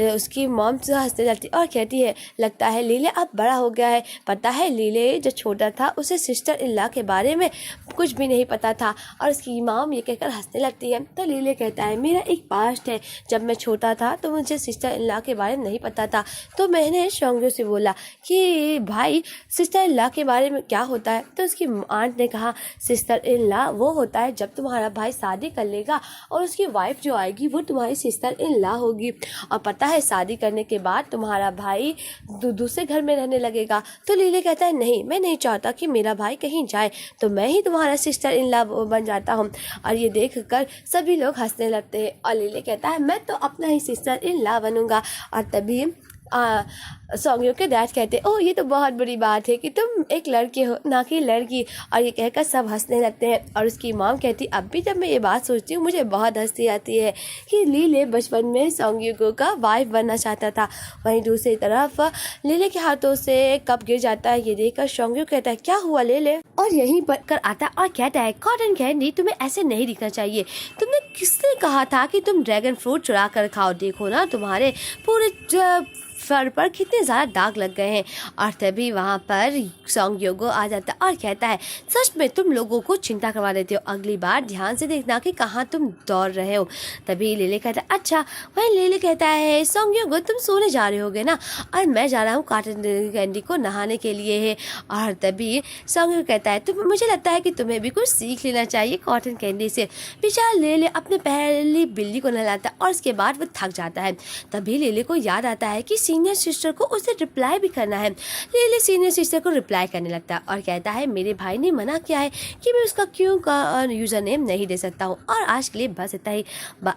B: उसकी मॉम से हंसने लगती और कहती है, लगता है लीले अब बड़ा हो गया है। पता है लीले जब छोटा था उसे सिस्टर इन लॉ के बारे में कुछ भी नहीं पता था। और उसकी मॉम ये कहकर हंसने लगती है। तो लीले कहता है, मेरा एक पास्ट है, जब मैं छोटा था तो मुझे सिस्टर इन लॉ के बारे में नहीं पता था, तो मैंने सॉन्गयो से बोला कि भाई सिस्टर इन लॉ के बारे में क्या होता है। तो उसकी आंट ने कहा, सिस्टर इन लॉ वो होता है जब तुम्हारा भाई शादी कर लेगा और उसकी वाइफ जो आएगी वो तुम्हारी सिस्टर इन लॉ होगी। और पता है शादी करने के बाद तुम्हारा भाई दूसरे घर में रहने लगेगा। तो लीले कहता है, नहीं मैं नहीं चाहता कि मेरा भाई कहीं जाए, तो मैं ही तुम्हारा सिस्टर इन लॉ बन जाता हूँ। और ये देखकर सभी लोग हंसने लगते हैं और लीले कहता है, मैं तो अपना ही सिस्टर इन लॉ बनूंगा। और तभी सॉन्गयो के डैड कहते, ओह ये तो बहुत बड़ी बात है कि तुम एक लड़के हो ना कि लड़की। और ये कहकर सब हंसने लगते हैं। और उसकी मॉम कहती, अब भी जब मैं ये बात सोचती हूँ मुझे बहुत हंसी आती है कि लीले बचपन में सॉन्गयो का वाइफ बनना चाहता था। वहीं दूसरी तरफ लीले के हाथों से कप गिर जाता है। ये देखकर सॉन्गयो कहता है, क्या हुआ लीले। और यहीं पर कर आता और कहता है, कॉटन कैंडी तुम्हें ऐसे नहीं दिखना चाहिए, तुमने किसने कहा था कि तुम ड्रैगन फ्रूट चुरा कर खाओ, देखो ना तुम्हारे पूरे फर पर कितने ज़्यादा दाग लग गए हैं। और तभी वहाँ पर सॉन्गयो आ जाता है और कहता है, सच में तुम लोगों को चिंता करवा देते हो, अगली बार ध्यान से देखना कि कहाँ तुम दौड़ रहे हो। तभी लीले कहता है, अच्छा। वहीं लीले कहता है, सॉन्गयो तुम सोने जा रहे होगे ना, और मैं जा रहा हूँ कॉटन कैंडी को नहाने के लिए है। और तभी सॉन्गयो कहता है, तुम मुझे लगता है कि तुम्हें भी कुछ सीख लेना चाहिए कॉटन कैंडी से। बेचारा लीले अपने पहली बिल्ली को नहलाता है और उसके बाद वो थक जाता है। तभी लीले को याद आता है कि सीनियर सिस्टर को उसे रिप्लाई भी करना है। लीले सीनियर सिस्टर को रिप्लाई करने लगता है और कहता है, मेरे भाई ने मना किया है कि मैं उसका क्यों का यूज़र नेम नहीं दे सकता हूँ, और आज के लिए बस इतना ही।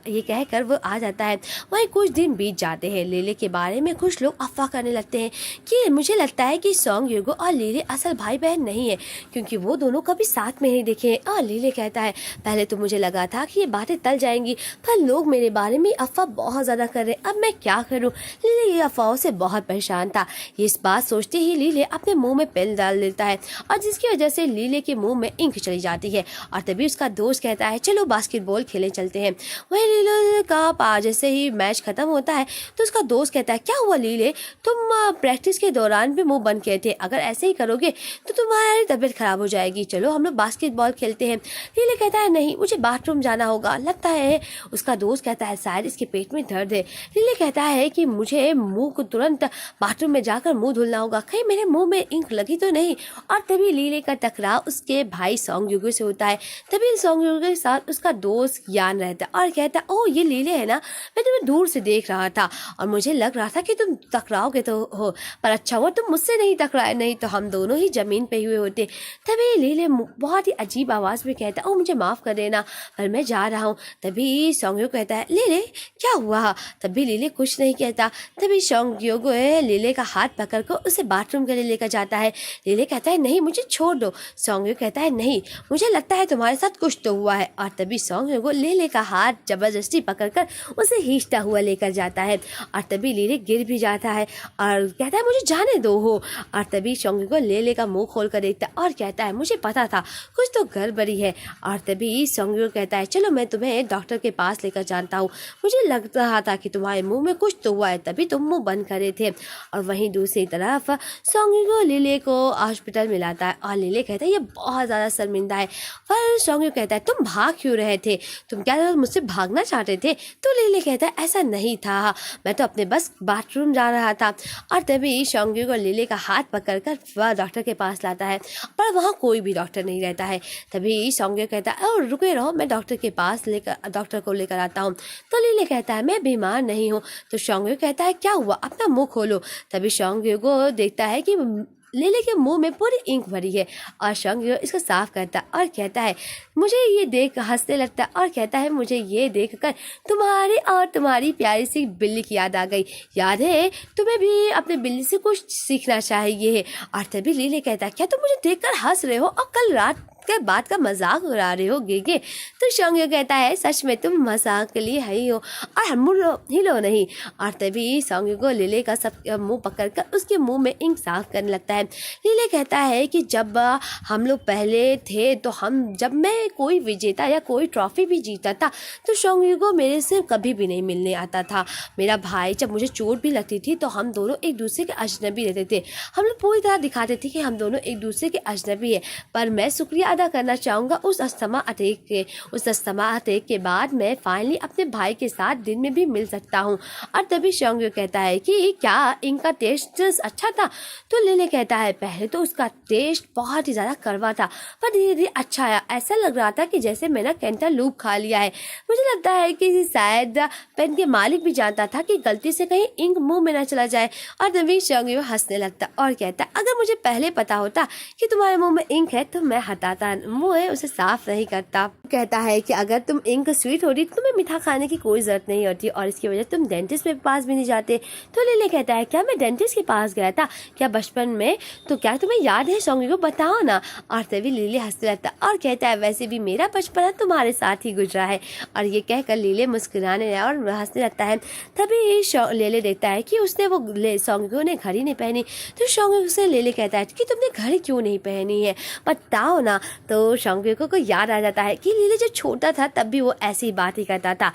B: ये कहकर वो आ जाता है। वहीं कुछ दिन बीत जाते हैं। लीले के बारे में कुछ लोग अफवाह करने लगते हैं कि मुझे लगता है कि सॉन्गयो और लीले असल भाई बहन नहीं है, क्योंकि वो दोनों कभी साथ में नहीं दिखे। और लीले कहता है, पहले तो मुझे लगा था कि ये बातें टल जाएंगी, पर लोग मेरे बारे में अफवाह बहुत ज़्यादा कर रहे हैं, अब मैं क्या करूँ। लीले ये अफवाहों से बहुत परेशान था। ये इस बात सोचते ही लीले अपने मुंह में पेन डाल देता है और जिसकी वजह से लीले के मुंह में इंक चली जाती है। और तभी उसका दोस्त कहता है, चलो बास्केटबॉल खेलने चलते हैं। वहीं लीले का जैसे ही मैच खत्म होता है तो उसका दोस्त कहता है, क्या हुआ लीले, तुम प्रैक्टिस के दौरान भी मुंह बंद किए थे, अगर ऐसे ही करोगे तो तुम्हारी तबीयत खराब हो जाएगी, चलो हम लोग बास्केटबॉल खेलते हैं। लीले कहता है, नहीं मुझे बाथरूम जाना होगा, लगता है। उसका दोस्त कहता है, शायद इसके पेट में दर्द है। लीले कहता है कि मुझे मुंह को तुरंत बाथरूम में जाकर मुंह धुलना होगा, कहीं मेरे मुंह में इंक लगी तो नहीं। और तभी लीले का टकराव उसके भाई सॉन्गयो से होता है। तभी सॉन्गयो के साथ उसका दोस्त यान रहता है और कहता है, ओह ये लीले है ना, मैं तुम्हें दूर से देख रहा था और मुझे लग रहा था कि तुम टकराओगे तो हो, पर अच्छा हुआ तुम मुझसे नहीं टकराए, नहीं तो हम दोनों ही जमीन पे हुए होते। तभी लीले बहुत ही अजीब आवाज में कहता है, ओह मुझे माफ कर देना, पर मैं जा रहा हूँ। तभी सॉन्गयो कहता है, लीले क्या हुआ। तभी लीले कुछ नहीं कहता। तभी शोंग यूगो लीले का हाथ पकड़कर उसे बाथरूम के लिए लेकर जाता है। लीले कहता है नहीं मुझे छोड़ दो। शोंग यूगो कहता है नहीं मुझे लगता है तुम्हारे साथ कुछ तो हुआ है। और तभी शोंग यूगो लीले का हाथ जबरदस्ती पकड़कर उसे खींचता हुआ लेकर जाता है और तभी लीले गिर भी जाता है और कहता है मुझे जाने दो हो। और तभी शोंग यूगो लीले का मुंह खोल कर देखता है और कहता है मुझे पता था कुछ तो गड़बड़ी है। और तभी शोंग यूगो कहता है चलो मैं तुम्हें डॉक्टर के पास लेकर जानता हूँ, मुझे लग रहा था कि तुम्हारे मुंह में कुछ तो हुआ है तभी तुम मुंह बंद करे थे। और वहीं दूसरी तरफ शोंग यूगो लीले को हॉस्पिटल में लाता है और लीले कहता है ये बहुत ज़्यादा शर्मिंदा है। पर शोंग यूगो कहता है तुम भाग क्यों रहे थे, तुम क्या मुझसे भागना चाहते थे। तो लीले कहता है ऐसा नहीं था, मैं तो अपने बस बाथरूम जा रहा था। और तभी शोंग यूगो लीले का हाथ पकड़कर वह डॉक्टर के पास लाता है पर वहाँ कोई भी डॉक्टर नहीं रहता है। तभी शोंग यूगो कहता है और रुके रहो मैं डॉक्टर के पास डॉक्टर को लेकर आता हूँ। तो लीले कहता है मैं बीमार नहीं हूँ। तो शोंग यूगो कहता है क्या हुआ अपना मुंह खोलो। तभी शोंग यूगो देखता है कि लीले के मुंह में पूरी इंक भरी है और शोंग यूगो इसको साफ करता है और कहता है मुझे ये देख हंसने लगता है और कहता है मुझे ये देखकर तुम्हारी और तुम्हारी प्यारी सी बिल्ली की याद आ गई, याद है तुम्हें भी अपने बिल्ली से कुछ सीखना चाहिए। और तभी लीले कहता है क्या तुम मुझे देखकर हंस रहे हो और कल रात के बात का मजाक उड़ा रहे हो गेगे। तो शोंग यूगो कहता है सच में तुम मजाक के लिए ही हो और हम हिलो नहीं। और तभी शोंग यूगो लीले का सब मुंह पकड़कर उसके मुंह में इंक साफ करने लगता है। लीले कहता है कि जब हम लोग पहले थे तो जब मैं कोई विजेता या कोई ट्रॉफी भी जीता था तो शोंग यूगो मेरे से कभी भी नहीं मिलने आता था। मेरा भाई जब मुझे चोट भी लगती थी तो हम दोनों एक दूसरे के अजनबी रहते थे, हम लोग पूरी तरह दिखाते थे कि हम दोनों एक दूसरे के अजनबी है। पर मैं शुक्रिया अदा करना चाहूँगा उस अस्थमा अटैक के बाद मैं फाइनली अपने भाई के साथ दिन में भी मिल सकता हूँ। और तभी शोंग यूगो कहता है कि क्या इनका टेस्ट अच्छा था। तो लीले कहता है पहले तो उसका टेस्ट बहुत ही ज़्यादा कड़वा था पर धीरे धीरे अच्छा आया, ऐसा लग रहा था कि जैसे मैंने कैंटालूप खा लिया है। मुझे लगता है कि शायद पेन के मालिक भी जानता था कि गलती से कहीं इंक मुंह में न चला जाए। और तभी शोंग यूगो हंसने लगता और कहता अगर मुझे पहले पता होता कि तुम्हारे मुंह में इंक है तो मैं हटाता मुंह है उसे साफ नहीं करता। कहता है कि अगर तुम इंक स्वीट होती तो तुम्हें मीठा खाने की कोई जरूरत नहीं होती और इसकी वजह तुम डेंटिस्ट के पास भी नहीं जाते। तो लीले कहता है क्या मैं डेंटिस्ट के पास गया था क्या बचपन में, तो क्या तुम्हें याद है शोंग यूगो बताओ ना। और तभी लीले हंसने लगता और कहता है वैसे भी मेरा बचपन तुम्हारे साथ ही गुजरा है। और ये कहकर लीले मुस्कुराने और हंसने लगता है। तभी लीले देखता है कि उसने वो शोंग यूगो ने घड़ी नहीं पहनी। तो शोंग यूगो से लीले कहता है कि तुमने घड़ी क्यों नहीं पहनी है बताओ ना। तो शोंग यूगो को याद आ जाता है कि लीले जब छोटा था तब भी वो ऐसी बात ही करता था।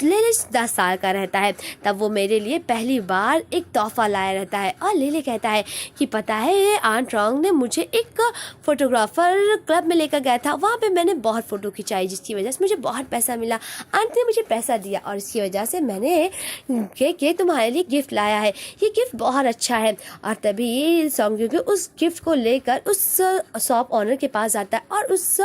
B: लीले 10 साल का रहता है तब वो मेरे लिए पहली बार एक तोहफा लाया रहता है। और लीले कहता है कि पता है आंट रॉन्ग ने मुझे एक फोटोग्राफर क्लब में लेकर गया था, वहाँ पे मैंने बहुत फ़ोटो खिंचाई जिसकी वजह से मुझे बहुत पैसा मिला। आंट ने मुझे पैसा दिया और इसकी वजह से मैंने के तुम्हारे लिए गिफ्ट लाया है, ये गिफ्ट बहुत अच्छा है। और तभी शोंग यूगो उस गिफ्ट को लेकर उस शॉप ऑनर के पास जाता है और उस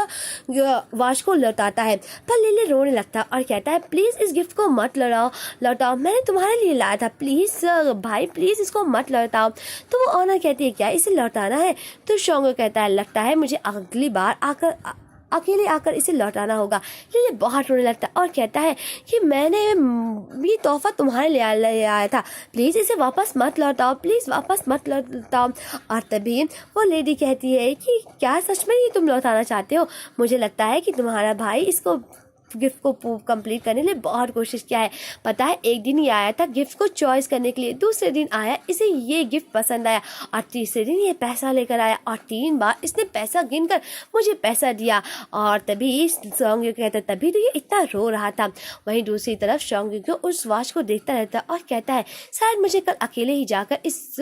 B: वॉच को लौटाता है। पर लीले रोने लगता है और कहता है प्लीज़ इस गिफ्ट को मत लौटाओ, मैंने तुम्हारे लिए लाया था, प्लीज़ भाई प्लीज़ इसको मत लौटाओ। तो वो ऑनर कहती है क्या इसे लौटाना है। तो शोंग यूगो कहता है लगता है मुझे अगली बार अकेले आकर इसे लौटाना होगा। लीले बहुत रोने लगता है और कहता है कि मैंने भी तोहफा तुम्हारे लिए आया था, प्लीज़ इसे वापस मत लौटाओ, प्लीज़ वापस मत लौटाओ। और तभी वो लेडी कहती है कि क्या सच में ये तुम लौटाना चाहते हो, मुझे लगता है कि तुम्हारा भाई इसको गिफ्ट को कंप्लीट करने के लिए बहुत कोशिश किया है। पता है एक दिन ही आया था गिफ्ट को चॉइस करने के लिए, दूसरे दिन आया इसे ये गिफ्ट पसंद आया और तीसरे दिन ये पैसा लेकर आया और 3 बार इसने पैसा गिनकर मुझे पैसा दिया। और तभी शोंग यूगो कहता तभी तो ये इतना रो रहा था। वहीं दूसरी तरफ शोंग यूगो उस वॉच को देखता रहता और कहता है शायद मुझे कल अकेले ही जाकर इस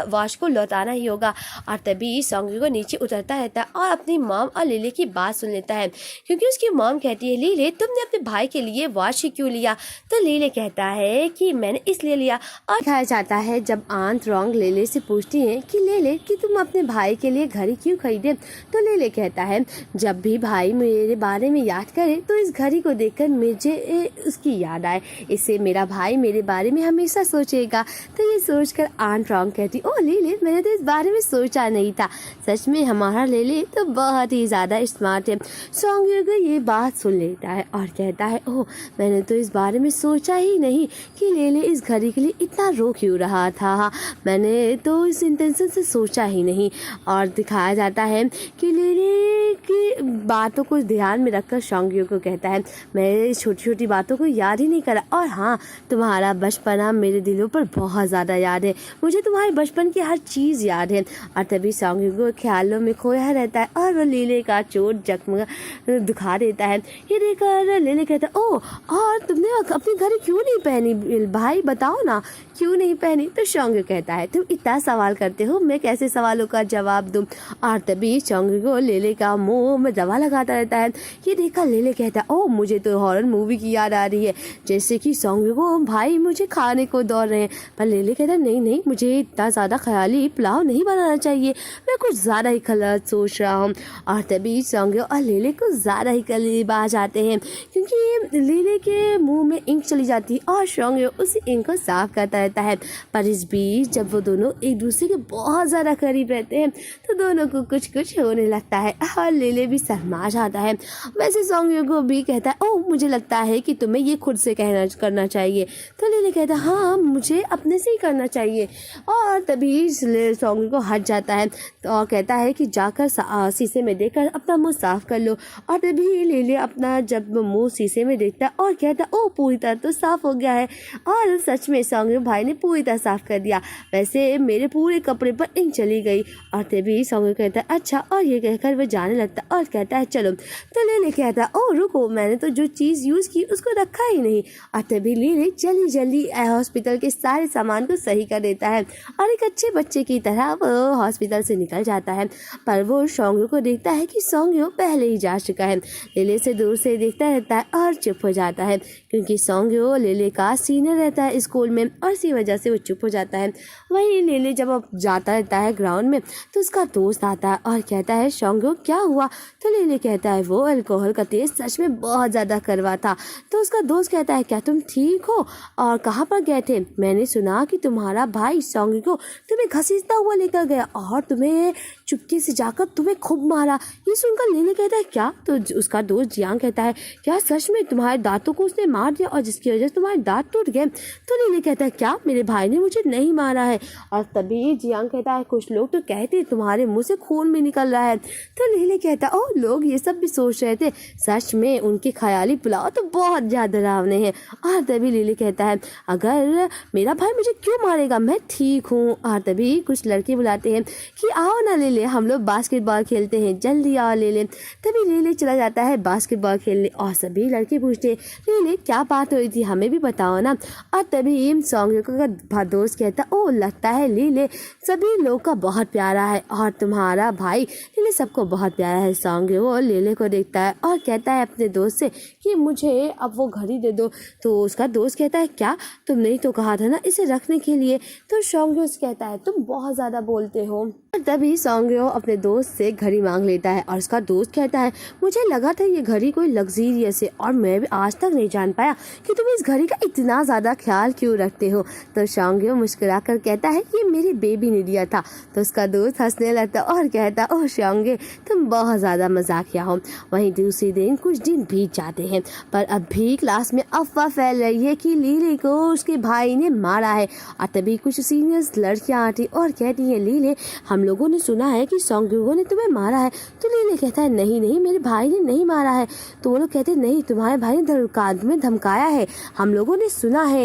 B: वॉच को लौटाना ही होगा। और तभी शोंग यूगो नीचे उतरता रहता है और अपनी मॉम और लीले की बात सुन लेता है क्योंकि उसकी मॉम कहती है लीले तुमने अपने भाई के लिए वॉच ही क्यों लिया। तो लीले कहता है कि मैंने इसलिए लिया। और दिखाया जाता है जब आंट रॉन्ग लीले से पूछती है कि लीले कि तुम अपने भाई के लिए घड़ी क्यों खरीदे। तो लीले कहता है जब भी भाई मेरे बारे में याद करे तो इस घड़ी को देखकर मुझे उसकी याद आए, इससे मेरा भाई मेरे बारे में हमेशा सोचेगा। तो ये सोचकर आंट रॉन्ग कहती ओ लीले मैंने तो इस बारे में सोचा नहीं था, सच में हमारा लीले तो बहुत ही ज़्यादा स्मार्ट है। शोंग यूगो ये बात सुन लेता है और कहता है ओह मैंने तो इस बारे में सोचा ही नहीं कि लेले इस घड़ी के लिए इतना रो क्यों रहा था, मैंने तो इस इंटेंशन से सोचा ही नहीं। और दिखाया जाता है कि लेले की बातों को ध्यान में रखकर शोंगयू को कहता है मैं छोटी छोटी बातों को याद ही नहीं करा, और हाँ तुम्हारा बचपना मेरे दिलों पर बहुत ज़्यादा याद है, मुझे तुम्हारे बचपन की हर चीज़ याद है। और तभी शोंगयू को ख्यालों में खोया रहता है और वो लेले का चोट जख्म दिखा देता है। ये देखकर लेले कहता है ओह और तुमने अपनी घड़ी क्यों नहीं पहनी भाई, बताओ ना क्यों नहीं पहनी। तो शोंगयू कहता है तुम इतना सवाल करते हो, मैं कैसे सवालों का जवाब दूं। और तभी शोंगयू को लेले का मुंह में दवा लगाता रहता है। ये देखकर लेले कहता है ओह मुझे तो हॉरर मूवी की याद आ रही है, जैसे कि शोंगयू को भाई मुझे खाने को दौड़ रहे हैं। पर लेले कहता है नहीं नहीं मुझे इतना ज़्यादा ख्याली पुलाव नहीं बनाना चाहिए, मैं कुछ ज़्यादा ही गलत सोच रहा हूँ। और तभी शोंगयू और लेले कुछ ज़्यादा ही करीब आ जाते हैं, क्योंकि लेले के मुंह में इंक चली जाती है और शोंगयू उसी इंक को साफ करता रहता है। पर इस बीच जब वो दोनों एक दूसरे के बहुत ज़्यादा करीब रहते हैं तो दोनों को कुछ कुछ होने लगता है और लेले भी शर्मा जाता है। वैसे शोंगयू को भी कहता है ओह मुझे लगता है कि तुम्हें ये खुद से करना चाहिए। तो लेले कहता है हाँ मुझे अपने से ही करना चाहिए। और तभी शोंगयू को हट जाता है तो और कहता है कि जाकर शीशे में देखकर अपना मुंह साफ कर लो। और तभी लेले अपना जब मुंह शीशे में देखता है और कहता है ओह पूरी तरह तो साफ हो गया है। और सच में शोंगयू भाई ने पूरी तरह साफ कर दिया, वैसे मेरे पूरे कपड़े पर इंक चली गई। और तभी शोंगयू कहता है अच्छा, और ये कहकर वह जाने लगता है और कहता है चलो। तो लेले कहता है ओह रुको मैंने तो जो चीज़ यूज़ की उसको रखा ही नहीं। और तभी लेले जल्दी जल्दी हॉस्पिटल के सारे सामान को सही कर देता है और एक अच्छे बच्चे की तरह वो हॉस्पिटल से निकल जाता है। पर वो शोंगयू को देखता है कि शोंगयू पहले ही जा चुका है। लेले से दूर से देखता रहता है और चुप हो जाता है, क्योंकि शोंगयू लेले का सीनियर रहता है स्कूल में और इसी वजह से वो चुप हो जाता है। वहीं लेले जब अब जाता रहता है ग्राउंड में तो उसका दोस्त आता है और कहता है शोंगयू क्या हुआ। तो लेले कहता है वो अल्कोहल का टेस्ट सच में बहुत ज़्यादा करवा था। तो उसका दोस्त कहता है क्या तुम ठीक हो और कहाँ पर गए थे, मैंने सुना कि तुम्हारा भाई शोंगयू को तुम्हें घसीटता हुआ लेकर गया और तुम्हें चुपके से जाकर तुम्हें खूब मारा। ये सुनकर लेले कहता है क्या। तो उसका दोस्त जियांग कहता है क्या सच में तुम्हारे दांतों को उसने मार दिया और जिसकी वजह से तुम्हारे दांत टूट गए। तो लेले कहता है क्या मेरे भाई ने मुझे नहीं मारा है। और तभी जियांग कहता है कुछ लोग तो कहते तुम्हारे मुंह से खून भी निकल रहा है। तो लेले कहता है ओह लोग ये सब भी सोच रहे थे, सच में उनके ख्याली पुलाव तो बहुत ज़्यादा डरावने हैं। और तभी लेले कहता है अगर मेरा भाई मुझे क्यों मारेगा, मैं ठीक हूँ। और तभी कुछ लड़के बुलाते हैं कि आओ ना लेले हम लोग बास्केटबॉल खेलते हैं, जल्दी आओ लेले। तभी लेले चला जाता है बास्केटबॉल खेलने और सभी लड़के पूछते हैं लेले क्या बात हुई थी हमें भी बताओ ना। और तभी शोंगयू का दोस्त कहता ओह लगता है लेले सभी लोग का बहुत प्यारा है और तुम्हारा भाई लेले सबको बहुत प्यारा है। शोंगयू लेले को देखता है और कहता है अपने दोस्त से कि मुझे अब वो घड़ी दे दो। तो उसका दोस्त कहता है क्या तुमने ही तो कहा था ना इसे रखने के लिए। तो शोंगयू कहता है तुम बहुत ज़्यादा बोलते हो। तभी शोंगयू अपने दोस्त से घड़ी मांग लेता है और उसका दोस्त कहता है मुझे लगा था ये घड़ी कोई लग्जरियस है और मैं भी आज तक नहीं जान पाया कि तुम इस घड़ी का इतना ज़्यादा ख्याल क्यों रखते हो। तो शोंगयू मुस्कुरा कर कहता है ये मेरी बेबी ने दिया था। तो उसका दोस्त हंसने लगता और कहता ओह शोंगयू तुम बहुत ज़्यादा मजाकिया हो। वहीं दूसरी दिन कुछ दिन बीत जाते हैं पर अब भी क्लास में अफवाह फैल रही है कि लीले को उसके भाई ने मारा है। और तभी कुछ सीनियर्स लड़कियां आती और कहती हैं लीले हम लोगों ने सुना है कि शोंगयू ने तुम्हें मारा है। तो लीले कहता है नहीं नहीं मेरे भाई ने नहीं मारा है। तो वो लोग कहते हैं नहीं तुम्हारे भाई ने धमकाया है, हम लोगों ने सुना है।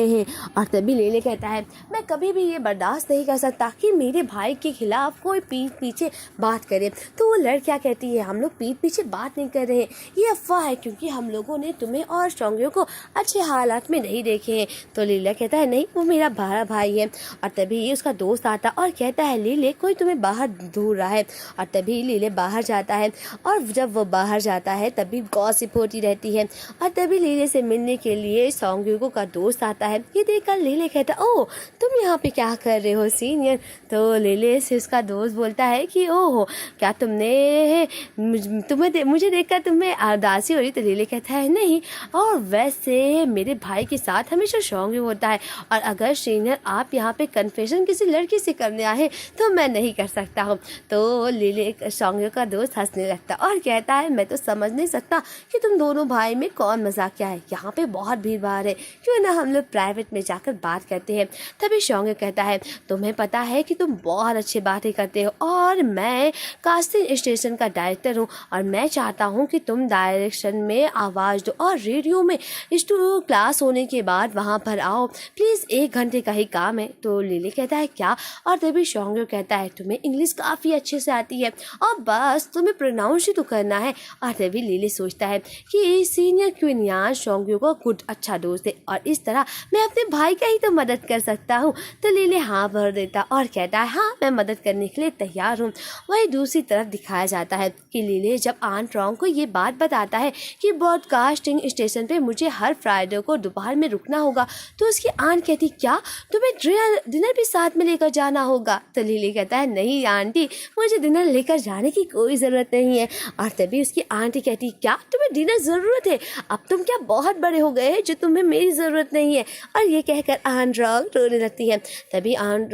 B: और तभी लीले कहता है मैं कभी भी ये बर्दाश्त नहीं कर सकता कि मेरे भाई के खिलाफ कोई पीठ पीछे बात करे। तो वो लड़कियां कहती है हम लोग पीठ पीछे बात नहीं कर रहे, ये अफवाह है क्योंकि हम लोगों ने तुम्हें और शोंगयू को अच्छे हालात में नहीं देखे हैं। तो लीला कहता है नहीं वो मेरा बड़ा भाई है। और तभी उसका दोस्त आता और कहता है लीले कोई तुम्हें बाहर ढूंढ रहा है। और तभी लीले बाहर जाता है और जब वो बाहर जाता है तभी गॉसिप होती रहती है। और तभी लीले से मिलने के लिए शोंगयू का दोस्त आता है। ये देखकर लीले कहता ओह तुम यहाँ पे क्या कर रहे हो सीनियर। तो लीले से उसका दोस्त बोलता है कि ओह क्या मुझे देखकर तुम्हें उदासी हो रही। तो लीले कहता है नहीं और वैसे मेरे भाई के साथ हमेशा शोंगयू होता है और अगर सीनियर आप यहाँ पे कन्फेशन किसी लड़की से करने आए तो मैं नहीं कर सकता हूँ। तो लीले शोंगयू का दोस्त हंसने लगता और कहता है मैं तो समझ नहीं सकता कि तुम दोनों भाई में कौन मजाकिया है, यहाँ पे बहुत भीड़ भाड़ है, क्यों ना हम लोग प्राइवेट में जाकर बात करते हैं। तभी शौंग कहता है तुम्हें पता है कि तुम बहुत अच्छी बातें करते हो और मैं कास्टिंग स्टेशन का डायरेक्टर हूँ और मैं चाहता हूँ कि तुम डायरेक्शन में आवाज़ दो और रेडियो में क्लास होने के बाद वहाँ पर आओ प्लीज़, 1 घंटे का ही काम है। तो लिली कहता है क्या, और तभी शौंग कहता है तुम्हें इंग्लिश काफ़ी अच्छे से आती है और बस तुम्हें प्रोनाउंस ही तो करना है। और तभी लिली सोचता है कि सीनियर क्वीन यान शौंग को कुछ अच्छा दोस्त है और इस तरह मैं अपने भाई का ही तो मदद कर सकता हूँ। तो लिली हाँ भर देता और कहता है हाँ मैं मदद करने के लिए तैयार हूँ। वहीं दूसरी तरफ दिखाया जाता है कि लिली जब आंट रॉन्ग को ये बात बताता है कि ब्रॉडकास्टिंग स्टेशन पे मुझे हर फ्राइडे को दोपहर में रुकना होगा, तो उसकी आंट कहती क्या तुम्हें डिनर भी साथ में लेकर जाना होगा। तो लिली कहता है नहीं आंटी, मुझे डिनर लेकर जाने की कोई ज़रूरत नहीं है। और तभी उसकी आंटी कहती क्या तुम्हें डिनर ज़रूरत है, अब तुम क्या बहुत बड़े हो गए हैं जो तुम्हें मेरी ज़रूरत नहीं है। और ये कहकर आंट रॉन्ग रोने लगती है। तभी आंट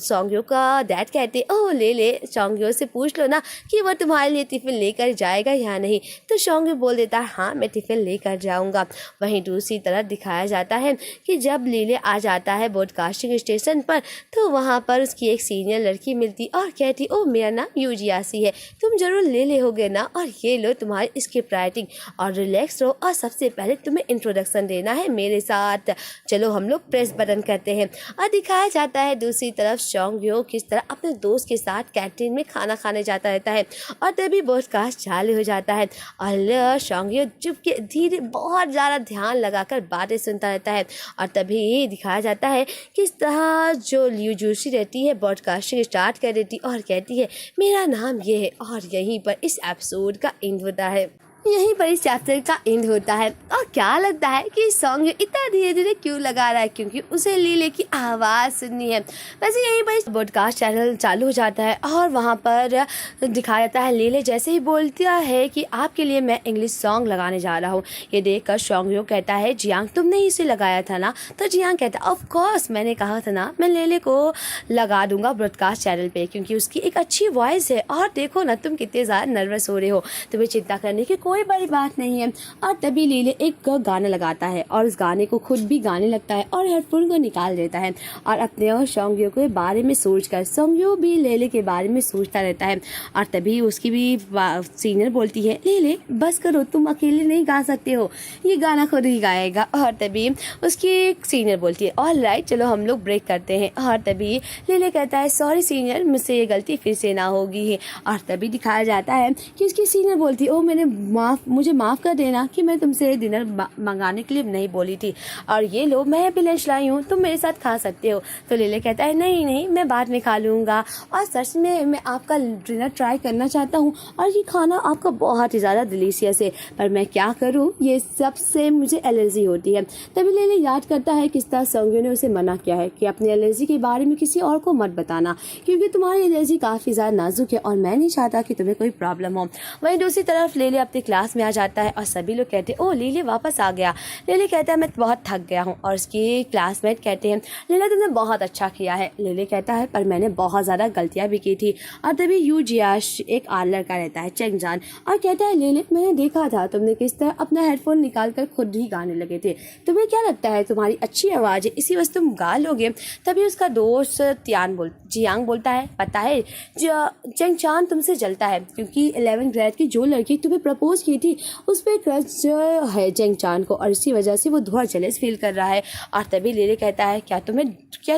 B: सौंग्यो का डैड कहते ओह ले सौंग्यो से पूछ लो ना कि वो तुम्हारे लिए टिफ़िन लेकर जाएगा या नहीं। तो सौंग्यो बोल देता है हाँ मैं टिफ़िन लेकर जाऊंगा। वहीं दूसरी तरफ दिखाया जाता है कि जब लीले आ जाता है ब्रॉडकास्टिंग स्टेशन पर तो वहाँ पर उसकी एक सीनियर लड़की मिलती और कहती ओ मेरा नाम यूजियासी है, तुम जरूर ले होगे ना, और ये लो तुम्हारी स्क्रिप्ट राइटिंग और रिलैक्स रहो और सबसे पहले तुम्हें इंट्रोडक्शन देना है मेरे साथ, चलो हम लोग प्रेस बटन करते हैं। और दिखाया जाता है दूसरी तरफ शौंग्यो किस तरह अपने दोस्त के साथ कैंटीन में खाना खाने जाता रहता है और तभी ब्रॉडकास्ट चालू हो जाता है और शौंग्यो चुपके धीरे बहुत ज़्यादा ध्यान लगाकर बातें सुनता रहता है। और तभी दिखाया जाता है किस तरह जो लियू जूसी रहती है ब्रॉडकास्टिंग स्टार्ट कर देती और कहती है मेरा नाम ये है, और यहीं पर इस एपिसोड का एंड होता है। यहीं पर इस चैप्टर का एंड होता है। और क्या लगता है कि सॉन्ग इतना धीरे धीरे क्यों लगा रहा है, क्योंकि उसे लीले की आवाज़ सुननी है। वैसे यहीं पर इस पॉडकास्ट चैनल चालू हो जाता है और वहाँ पर दिखाया जाता है लीले जैसे ही बोलता है कि आपके लिए मैं इंग्लिश सॉन्ग लगाने जा रहा हूँ। ये देखकर शौंग्यो कहता है जियांग तुमने इसे लगाया था ना। तो जियांग कहता है ऑफ कोर्स मैंने कहा था ना मैं लीले को लगा दूंगा ब्रॉडकास्ट चैनल पे क्योंकि उसकी एक अच्छी वॉइस है। और देखो ना तुम कितने ज़्यादा नर्वस हो रहे हो, तुम्हें चिंता करने की कोई बड़ी बात नहीं है। और तभी लीले एक गाना लगाता है और उस गाने को खुद भी गाने लगता है और हेडफोन को निकाल देता है और अपने और शौंग्यो के बारे में सोचकर शौंग्यो भी लीले के बारे में सोचता रहता है। और तभी उसकी भी सीनियर बोलती है लीले बस करो, तुम अकेले नहीं गा सकते हो, ये गाना खुद ही गाएगा। और तभी उसकी सीनियर बोलती है ऑल राइट चलो हम लोग ब्रेक करते हैं। और तभी लीले कहता है सॉरी सीनियर मुझसे ये गलती फिर से ना होगी। और तभी दिखाया जाता है कि उसकी सीनियर बोलती है ओ मुझे माफ़ कर देना कि मैं तुमसे डिनर मंगाने के लिए नहीं बोली थी, और ये लो मैं भी लंच लाई हूँ तुम मेरे साथ खा सकते हो। तो लीले कहता है नहीं मैं बाद में खा लूँगा, और सच में मैं आपका डिनर ट्राई करना चाहता हूँ और ये खाना आपका बहुत ही ज़्यादा डिलीशियस है, पर मैं क्या करूँ ये सबसे मुझे एलर्जी होती है। तभी लीले याद करता है किस तरह सौंग्यो ने उसे मना किया है कि अपनी एलर्जी के बारे में किसी और को मत बताना क्योंकि तुम्हारी एलर्जी काफ़ी ज़्यादा नाजुक है और मैं नहीं चाहता कि तुम्हें कोई प्रॉब्लम हो। वहीं दूसरी तरफ लीले अपनी क्लास में आ जाता है और सभी लोग कहते हैं ओ लीले वापस आ गया। लीले कहता है मैं बहुत थक गया हूँ, और उसकी क्लासमेट कहते हैं लीले तुमने बहुत अच्छा किया है। लीले कहता है पर मैंने बहुत ज़्यादा गलतियाँ भी की थी। और तभी यू जियाश एक आर लड़का रहता है चेंगजान और कहता है लीले मैंने देखा था तुमने किस तरह अपना हेडफोन निकाल कर खुद ही गाने लगे थे, तुम्हें क्या लगता है तुम्हारी अच्छी आवाज़ है इसी वजह तुम गा लोगे। तभी उसका दोस्त जियांग बोलता है पता है चेंगचान तुमसे जलता है क्योंकि 11th ग्रेड की जो लड़की तुम्हें प्रपोज की थी उस पर क्रश है चेंगचान को, और इसी वजह से वो थोड़ा जेलस फील कर रहा है। और तभी लीले कहता है क्या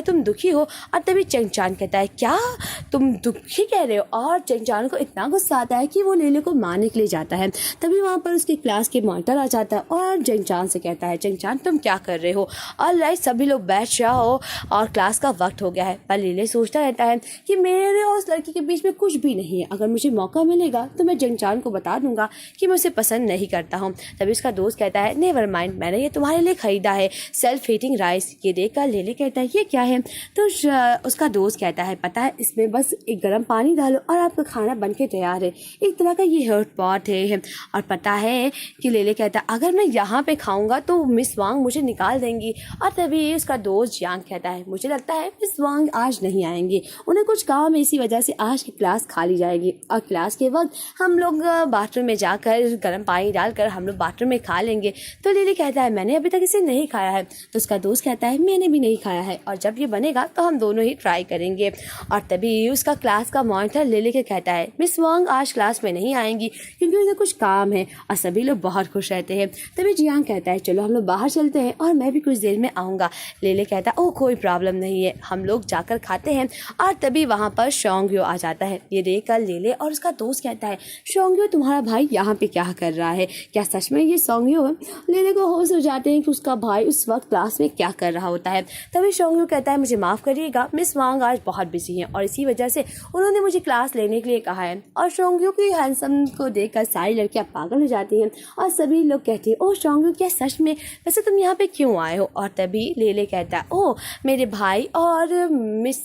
B: तुम दुखी हो। और तभी चेंगचान कहता है क्या तुम दुखी कह रहे हो, और चेंगचान को इतना गुस्सा आता है कि वो लीले को मारने के लिए जाता है। तभी वहाँ पर उसकी क्लास के मॉनिटर आ जाता है और चेंगचान से कहता है चेंगचान तुम क्या कर रहे हो। और राइट सभी लोग बैठ जाओ और क्लास का वक्त हो गया है। पर लीले सोचता रहता है कि मेरे और उस लड़की के बीच में कुछ भी नहीं है, अगर मुझे मौका मिलेगा तो मैं चेंगचान को बता दूंगा कि मैं उसे पसंद नहीं करता हूँ। तभी उसका दोस्त कहता है नेवर माइंड मैंने ये तुम्हारे लिए खरीदा है सेल्फ हीटिंग राइस। ये देखकर लीले कहता है ये क्या है। तो उसका दोस्त कहता है पता है इसमें बस एक गर्म पानी डालो और आपका खाना बन के तैयार है, एक तरह का ये हॉट पॉट है। और पता है कि लीले कहता है अगर मैं यहाँ पे खाऊंगा तो मिस वांग मुझे निकाल देंगी। और तभी उसका दोस्त जियांग कहता है मुझे लगता है मिस वांग आज नहीं आएंगी, उन्हें कुछ काम है इसी वजह से आज की क्लास खाली जाएगी। और क्लास के वक्त हम लोग बाथरूम में जाकर पर गर्म पानी डालकर हम लोग बाथरूम में खा लेंगे। तो लिली कहता है मैंने अभी तक इसे नहीं खाया है। तो उसका दोस्त कहता है मैंने भी नहीं खाया है, और जब ये बनेगा तो हम दोनों ही ट्राई करेंगे। और तभी उसका क्लास का मॉनिटर लिली के कहता है मिस वांग आज क्लास में नहीं आएंगी क्योंकि उन्हें कुछ काम है, और सभी लोग बहुत खुश रहते हैं। तभी जियांग कहता है चलो हम लोग बाहर चलते हैं और मैं भी कुछ देर में आऊँगा। लिली कहता है ओह कोई प्रॉब्लम नहीं है, हम लोग जाकर खाते हैं। और तभी वहाँ पर शोंगयो आ जाता है। ये देखकर लिली और उसका दोस्त कहता है शोंगयो तुम्हारा भाई यहाँ पे क्या कर रहा है, क्या सच में ये शोंगयो है? लिली को होश हो जाते हैं कि उसका भाई उस वक्त क्लास में क्या कर रहा होता है। तभी शोंगयो कहता है मुझे माफ़ करिएगा, मिस वांग आज बहुत बिजी हैं और इसी वजह से उन्होंने मुझे क्लास लेने के लिए कहा है। और शोंगयो की हैंडसम को देखकर सारी लड़कियां पागल हो जाती हैं और सभी लोग कहते हैं ओह शोंगयो क्या सच में, वैसे तुम यहाँ पे क्यों आए हो? और तभी लेले कहता है ओह मेरे भाई और मिस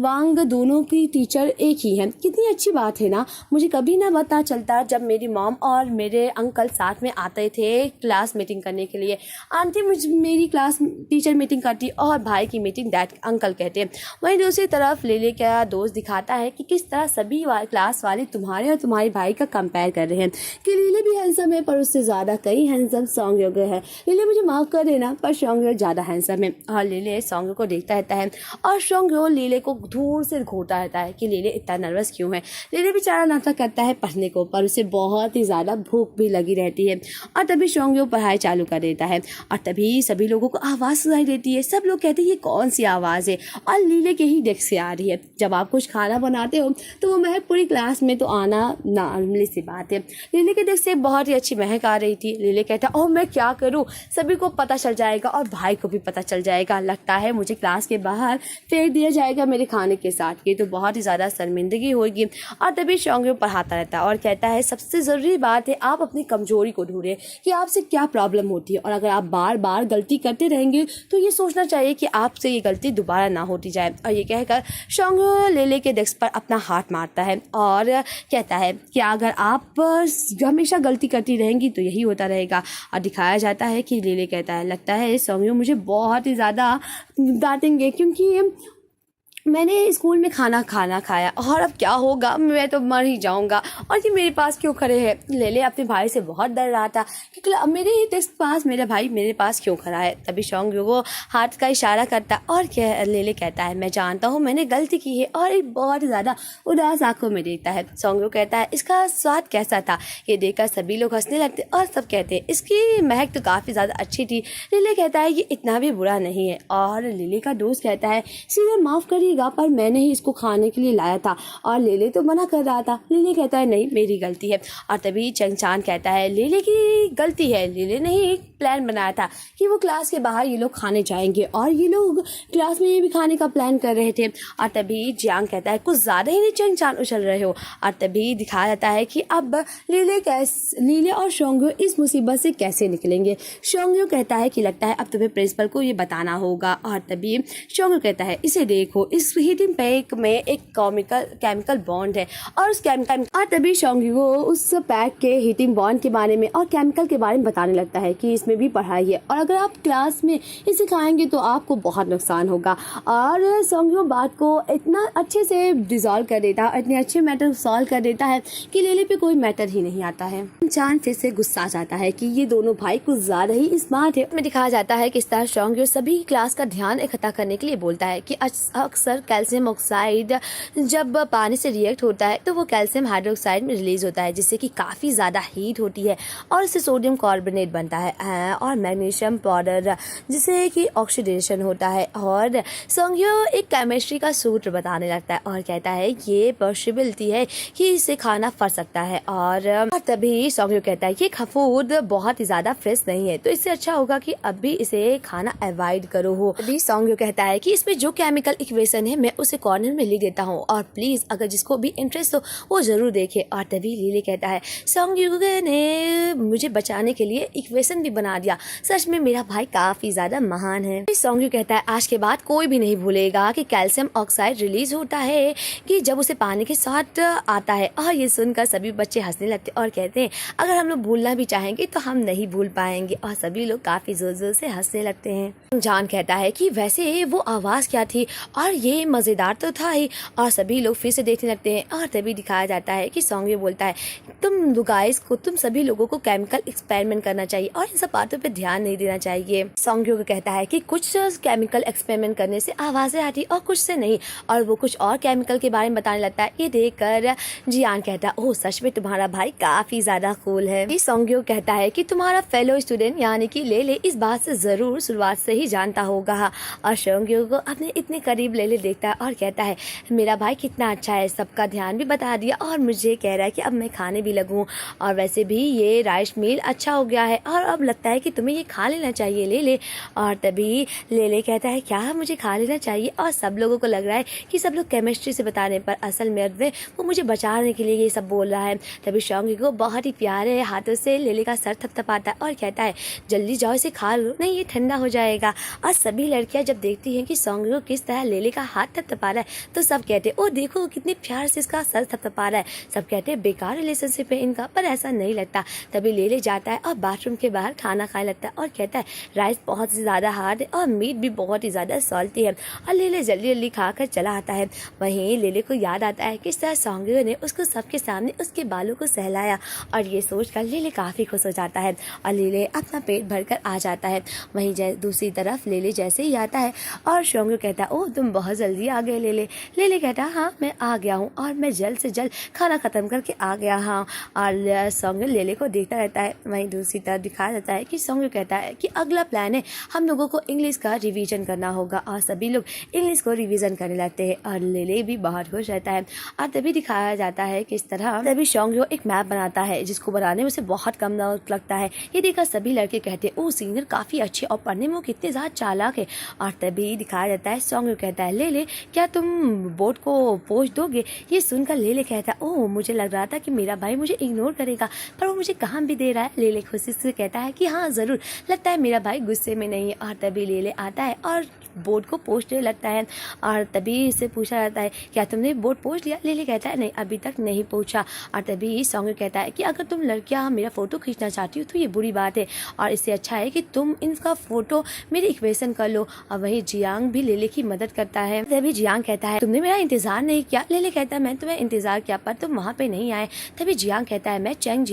B: वांग दोनों की टीचर एक ही है, कितनी अच्छी बात है ना, मुझे कभी ना पता चलता जब मेरी मॉम और मेरे अंकल साथ में आते थे क्लास मीटिंग करने के लिए। आंटी मेरी क्लास टीचर मीटिंग करती और भाई की मीटिंग डैड अंकल कहते हैं। वहीं दूसरी तरफ लेले का दोस्त दिखाता है कि किस तरह सभी क्लास वाले तुम्हारे और तुम्हारे भाई का कंपेयर कर रहे हैं कि लीले भी हैंडसम है पर उससे ज़्यादा कई हैंडसम सॉन्ग है। लीले मुझे माफ़ कर देना पर सॉन्ग ज़्यादा हैंडसम है। और लीले सॉन्ग को देखता रहता है और सॉन्ग लीले को दूर से घूरता रहता है कि लीले इतना नर्वस क्यों है। लीले बेचारा नाटक करता है पढ़ने को, पर उसे बहुत ही ज़्यादा भूख भी लगी रहती है। और तभी सॉन्ग पढ़ाई चालू कर देता है और तभी सभी लोगों को आवाज़ सुनाई देती है। सब लोग कहते हैं ये कौन सी आवाज़ है, और लीले के ही डेस्क से आ रही है। जब आप कुछ खाना बनाते हो तो वो महक पूरी क्लास में तो आना नॉर्मली सी बात है। लीले के डेस्क से बहुत ही अच्छी महक आ रही थी। लीले कहता ओह मैं क्या करूँ, सभी को पता चल जाएगा और भाई को भी पता चल जाएगा, लगता है मुझे क्लास के बाहर फेंक दिया जाएगा मेरे खाने के साथ, ये तो बहुत ही ज़्यादा शर्मिंदगी होगी। और तभी शोंगयो पढ़ाता रहता है और कहता है सबसे ज़रूरी बात है आप अपनी कमजोरी को ढूंढें कि आपसे क्या प्रॉब्लम होती है, और अगर आप बार बार गलती करते रहेंगे तो ये सोचना चाहिए कि आपसे ये गलती दोबारा ना होती जाए। और ये कहकर शोंगयो लेले के डेस्क पर अपना हाथ मारता है और कहता है कि अगर आप हमेशा गलती करती रहेंगी तो यही होता रहेगा। और दिखाया जाता है कि लेले कहता है लगता है शोंगयो मुझे बहुत ही ज़्यादा डांटेंगे क्योंकि मैंने स्कूल में खाना खाया और अब क्या होगा, मैं तो मर ही जाऊंगा, और ये मेरे पास क्यों खड़े हैं। लेले अपने भाई से बहुत डर रहा था कि मेरे डेस्क पास मेरा भाई मेरे पास क्यों खड़ा है। तभी शोंगयो को हाथ का इशारा करता और लेले कहता है मैं जानता हूँ मैंने गलती की है, और एक बहुत ज़्यादा उदास आंखों में देखता है। शोंगयो कहता है इसका स्वाद कैसा था। ये देखकर सभी लोग हंसने लगते और सब कहते हैं इसकी महक तो काफ़ी ज़्यादा अच्छी थी। लेले कहता है ये इतना भी बुरा नहीं है, और लेले का दोस्त कहता है सीधे माफ़ करिए पर मैंने ही इसको खाने के लिए लाया था और लेले तो मना कर रहा था। लेले कहता है नहीं मेरी गलती है। और तभी चंगचान कहता है लेले की गलती है, लेले ने ही एक प्लान बनाया था कि वो क्लास के बाहर ये लोग खाने जाएंगे, और ये लोग क्लास में ये भी खाने का प्लान कर रहे थे। और तभी जियांग कहता है कुछ ज़्यादा ही चंगचान उछल रहे हो। और तभी दिखाया जाता है कि अब लीले और शोंगयो इस मुसीबत से कैसे निकलेंगे। शोंगयो कहता है कि लगता है अब तुम्हें प्रिंसिपल को ये बताना होगा। और तभी शोंगयो कहता है इसे देखो इस हीटिंग पैक में एक केमिकल बॉन्ड है, और उस केमिकल। और तभी शोंगयो उस पैक के हीटिंग बॉन्ड के बारे में और केमिकल के बारे में बताने लगता है कि इसमें भी पढ़ाई है, और अगर आप क्लास में इसे खाएंगे तो आपको बहुत नुकसान होगा। और शोंगयो बात को इतना अच्छे से डिजॉल्व कर देता है, इतने अच्छे मैटर सॉल्व कर देता है कि लेले पे कोई मैटर ही नहीं आता है। चांद फिर से गुस्सा जाता है कि ये दोनों भाई कुछ ज्यादा ही स्मार्ट है। में दिखाया जाता है कि इस तरह शोंगयो सभी क्लास का ध्यान इकट्ठा करने के लिए बोलता है कि अक्सर कैल्शियम ऑक्साइड जब पानी से रिएक्ट होता है तो वो कैल्शियम हाइड्रोक्साइड में रिलीज होता है, जिससे कि काफ़ी ज़्यादा हीट होती है और इससे सोडियम कार्बोनेट बनता है और मैग्नीशियम पाउडर जिससे कि ऑक्सीडेशन होता है। और शोंगयो एक केमिस्ट्री का सूत्र बताने लगता है और कहता है ये पॉसिबिलिटी है कि इससे खाना फट सकता है। और तभी शोंगयो कहता है कि फूड बहुत ही ज़्यादा फ्रेश नहीं है, तो इससे अच्छा होगा कि अभी इसे खाना अवॉइड करो हो। अभी शोंगयो कहता है कि इसमें जो केमिकल इक्वेशन है मैं उसे कॉर्नर में लिख देता हूँ, और प्लीज़ अगर जिसको भी इंटरेस्ट हो वो ज़रूर देखे। और तभी लीले कहता है शोंगयो ने मुझे बचाने के लिए इक्वेशन भी बना दिया, सच में मेरा भाई काफ़ी ज़्यादा महान है। शोंगयो कहता है आज के बाद कोई भी नहीं भूलेगा कि कैल्शियम ऑक्साइड रिलीज होता है कि जब उसे पानी के साथ आता है। और ये सुनकर सभी बच्चे हंसने लगते और कहते हैं अगर हम लोग भूलना भी चाहेंगे तो हम नहीं भूल पाएंगे, और सभी लोग काफ़ी जोर जोर से हंसने लगते हैं। जान कहता है कि वैसे वो आवाज़ क्या थी, और ये ये मज़ेदार तो था ही। और सभी लोग फिर से देखने लगते हैं और तभी दिखाया जाता है कि सॉन्ग बोलता है तुम गाइस को, तुम सभी लोगों को केमिकल एक्सपेरिमेंट करना चाहिए और इन सब बातों पे ध्यान नहीं देना चाहिए। सॉन्ग को कहता है कि कुछ केमिकल एक्सपेरिमेंट करने से आवाज़ें आती और कुछ से नहीं, और वो कुछ और केमिकल के बारे में बताने लगता है। ये देखकर जियान कहता है ओह सच में तुम्हारा भाई काफ़ी ज़्यादा कूल है। सॉन्ग कहता है कि तुम्हारा फेलो स्टूडेंट यानी कि ले इस बात से ज़रूर शुरुआत से ही जानता होगा। और शोंग्यो को अपने इतने करीब ले देखता है और कहता है मेरा भाई कितना अच्छा है, सबका ध्यान भी बता दिया और मुझे कह रहा है कि अब मैं खाने भी लगूं, और वैसे भी ये राइस मील अच्छा हो गया है और अब लगता है कि तुम्हें ये खा लेना चाहिए ले। और तभी ले कहता है क्या मुझे खा लेना चाहिए, और सब लोगों को लग रहा है कि सब लोग केमिस्ट्री से बताने पर असल में वो मुझे बचाने के लिए ये सब बोल रहा है। तभी शोंग्यो को बहुत ही प्यारे हाथों से ले का सर थपथपाता है और कहता है जल्दी जाओ इसे खा लो, नहीं ये ठंडा हो जाएगा। और सभी लड़कियां जब देखती हैं कि शोंग्यो किस तरह ले का हाथ थपथपा रहा है तो सब कहते हैं ओ देखो कितने प्यार से इसका सर थपथपा रहा है। सब कहते हैं बेकार रिलेशनशिप है इनका, पर ऐसा नहीं लगता। तभी ले जाता है और बाथरूम के बाहर खाना खाने लगता है और कहता है राइस बहुत ही ज़्यादा हार्ड है और मीट भी बहुत ही ज़्यादा सॉल्टी है। और ले जल्दी जल्दी खा कर चला आता है। वहीं ले को याद आता है किस तरह शोंग्यो ने उसको सबके सामने उसके बालों को सहलाया, और ये सोचकर ले काफ़ी खुश हो जाता है और ले अपना पेट भरकर आ जाता है। वहीं दूसरी तरफ ले जैसे ही आता है और शोंग्यो कहता है ओह तुम बहुत जल्दी आ गए ले कहता है हाँ मैं आ गया हूँ और मैं जल्द से जल्द खाना ख़त्म करके आ गया हाँ। और शोंग्यो ले को देखता रहता है। वहीं दूसरी तरफ दिखाया जाता है कि शोंग्यो कहता है कि अगला प्लान है हम लोगों को इंग्लिश का रिवीजन करना होगा, और सभी लोग इंग्लिश को रिवीजन करने लगते हैं और ले भी बहुत खुश रहता है। और तभी दिखाया जाता है कि इस तरह तभी शोंग्यो एक मैप बनाता है जिसको बनाने में उसे बहुत कम लगता है। ये देखकर सभी लड़के कहते हैं ओह सीनियर काफ़ी अच्छे और पढ़ने में वो कितने ज़्यादा चालाक है। और तभी दिखाया जाता है शोंग्यो कहता है ले क्या तुम बोर्ड को पोंछ दोगे। ये सुनकर ले कहता है ओह मुझे लग रहा था कि मेरा भाई मुझे इग्नोर करेगा, पर वो मुझे काम भी दे रहा है। ले खुशी से कहता है कि हाँ ज़रूर, लगता है मेरा भाई गुस्से में नहीं है। और तभी ले आता है और बोर्ड को पोंछने लगता है। और तभी इससे पूछा जाता है क्या तुमने बोर्ड पोंछ लिया। ले कहता है नहीं अभी तक नहीं पूछा। और तभी शोंग्यो कहता है कि अगर तुम लड़कियां मेरा फ़ोटो खींचना चाहती हो तो ये बुरी बात है, और इससे अच्छा है कि तुम इनका फ़ोटो मेरी इक्वेशन कर लो। और वहीं जियांग भी ले की मदद करता है। तभी जियांग कहता है तुमने मेरा इंतजार नहीं किया। ले कहता है मैं तुम्हें इंतजार किया पर तुम वहाँ पे नहीं आए। तभी जियांग कहता है मैं चांग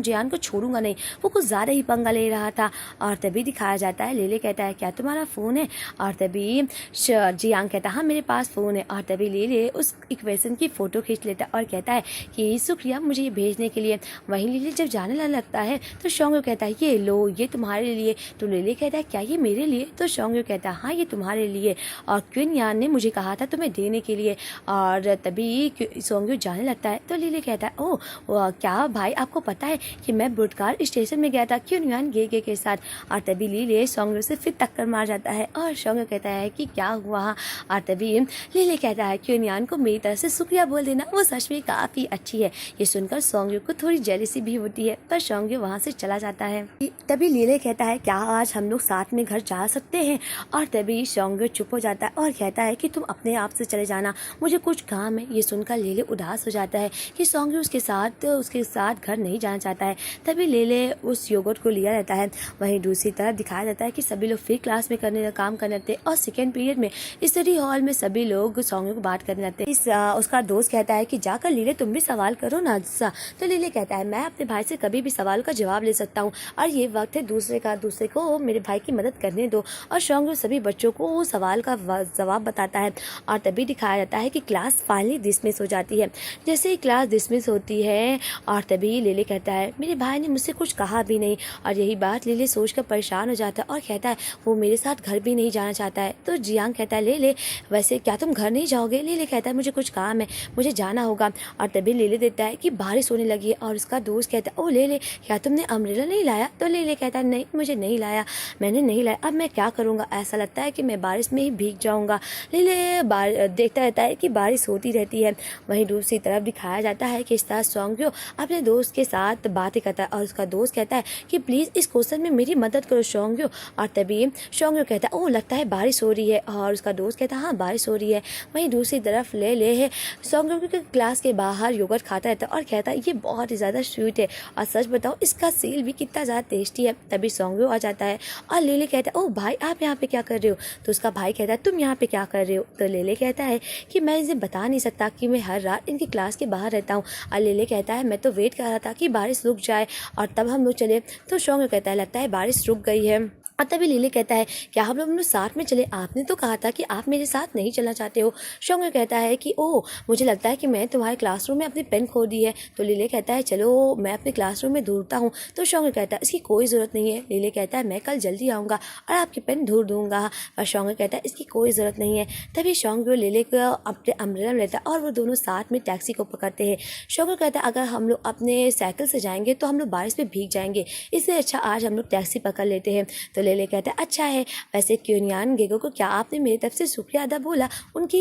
B: जियान को छोड़ूंगा नहीं, वो कुछ ज़्यादा ही पंगा ले रहा था। और तभी दिखाया जाता है ले कहता है क्या तुम्हारा फ़ोन है। और तभी जियांग कहता है हाँ मेरे पास फ़ोन है। और तभी ले उस इक्वेशन की फ़ोटो खींच लेता है और कहता है कि शुक्रिया मुझे ये भेजने के लिए। वहीं ले जब जाने लगता है तो शोंग्यो कहता है ये लो ये तुम्हारे लिए। तो ले कहता है क्या ये मेरे लिए। तो शोंग्यो कहता है हाँ ये तुम्हारे लिए, और क्वीन यान ने मुझे कहा था तुम्हें देने के लिए। और तभी शोंग्यो जाने लगता है तो ले कहता है ओह क्या भाई आपको पता है कि मैं ब्रॉडकास्ट स्टेशन में गया था क्वीन यान गे के साथ। और तभी ले शोंग्यो से फिर टक्कर मार जाता है और शोंग्यो कहता है कि क्या हुआ। और तभी ले कहता है क्वीन यान को मेरी तरफ से शुक्रिया बोल देना, वो सच में काफ़ी अच्छी है। ये सुनकर शोंग्यो को थोड़ी जेलसी भी होती है, पर शोंग्यो वहाँ से चला जाता है। तभी ले कहता है क्या आज हम लोग साथ में घर जा सकते हैं। और तभी शोंग्यो चुप हो जाता है और कहता है कि तुम अपने आप से चले जाना, मुझे कुछ काम है। ये सुनकर ले उदास हो जाता है कि शोंग्यो उसके साथ घर नहीं जाना चाहता है। तभी ले उस योगर्ट को लिया रहता है। वहीं दूसरी तरफ दिखाया जाता है कि सभी लोग फिर क्लास में करने का काम करने लगते हैं और सेकेंड पीरियड में स्टडी हॉल में सभी लोग शोंग्यो को बात करने लगते हैं। उसका दोस्त कहता है कि जाकर ले तुम भी सवाल करो ना। तो ले कहता है मैं अपने भाई से कभी भी सवाल का जवाब ले सकता हूँ और ये वक्त है दूसरे को मेरे भाई की मदद करने दो। और शोंग्यो सभी बच्चों को सवाल का जवाब बताता है। और तभी दिखाया जाता है कि क्लास फाइनली डिसमिस हो जाती है। जैसे ही क्लास डिसमिस होती है और तभी ले कहता है मेरे भाई ने मुझसे कुछ कहा भी नहीं। और यही बात ले सोचकर परेशान हो जाता है और कहता है वो मेरे साथ घर भी नहीं जाना चाहता है। तो जियांग कहता है ले वैसे क्या तुम घर नहीं जाओगे। ले कहता है मुझे कुछ काम है, मुझे जाना होगा। और तभी ले देता है कि बारिश होने लगी है और उसका दोस्त कहता है ओ ले क्या तुमने अम्ब्रेला नहीं लाया। तो ले कहता है नहीं मुझे नहीं लाया, मैंने नहीं लाया, अब मैं क्या करूँगा, ऐसा लगता है कि मैं बारिश में ही भीग जाऊँगा। ले देखता रहता है कि बारिश होती रहती है। वहीं दूसरी तरफ दिखाया जाता है कि इस तरह शोंग्यो अपने दोस्त के साथ बातें करता है और उसका दोस्त कहता है कि प्लीज़ इस क्वेश्चन में मेरी मदद करो शोंग्यो। और तभी शोंग्यो कहता है ओ लगता लगता है बारिश हो रही है और उसका दोस्त कहता है हाँ बारिश हो रही है। वहीं दूसरी तरफ ले है सॉन्ग के क्लास के बाहर योगर्ट खाता रहता है और कहता है ये बहुत ही ज़्यादा स्वीट है और सच बताओ इसका सेल भी कितना ज़्यादा टेस्टी है। तभी सॉन्ग आ जाता है और ले कहता है ओ भाई आप यहाँ पे क्या कर रहे हो। तो उसका भाई कहता है तुम यहाँ पे क्या कर रहे हो। तो ले कहता है कि मैं इसे बता नहीं सकता कि मैं हर रात इनकी क्लास के बाहर रहता हूँ। और ले कहता है मैं तो वेट कर रहा था कि बारिश रुक जाए और तब हम लोग चले। तो सॉन्ग कहता है लगता है बारिश रुक गई है। और तभी लीले कहता है क्या हम लोग साथ में चले, आपने तो कहा था कि आप मेरे साथ नहीं चलना चाहते हो। शोंग कहता है कि ओह मुझे लगता है कि मैं तुम्हारे क्लासरूम में अपनी पेन खो दी है। तो लीले कहता है चलो मैं अपने क्लासरूम में ढूंढता हूँ। तो शोंग कहता है इसकी कोई ज़रूरत नहीं है। लीले कहता है मैं कल जल्दी आऊँगा और आपकी पेन ढूंढ दूँगा। और शोंग कहता है इसकी कोई ज़रूरत नहीं है। तभी शोंग लीले को अपने अम्ब्रेला में लेता है और वो दोनों साथ में टैक्सी को पकड़ते हैं। शोंग कहता है अगर हम लोग अपने साइकिल से जाएंगे तो हम लोग बारिश में भीग जाएंगे, इससे अच्छा आज हम लोग टैक्सी पकड़ लेते हैं। तो ले कहता है अच्छा है। वैसे क्यूनियान गेगो को क्या आपने मेरी तरफ से शुक्रिया अदा बोला, उनकी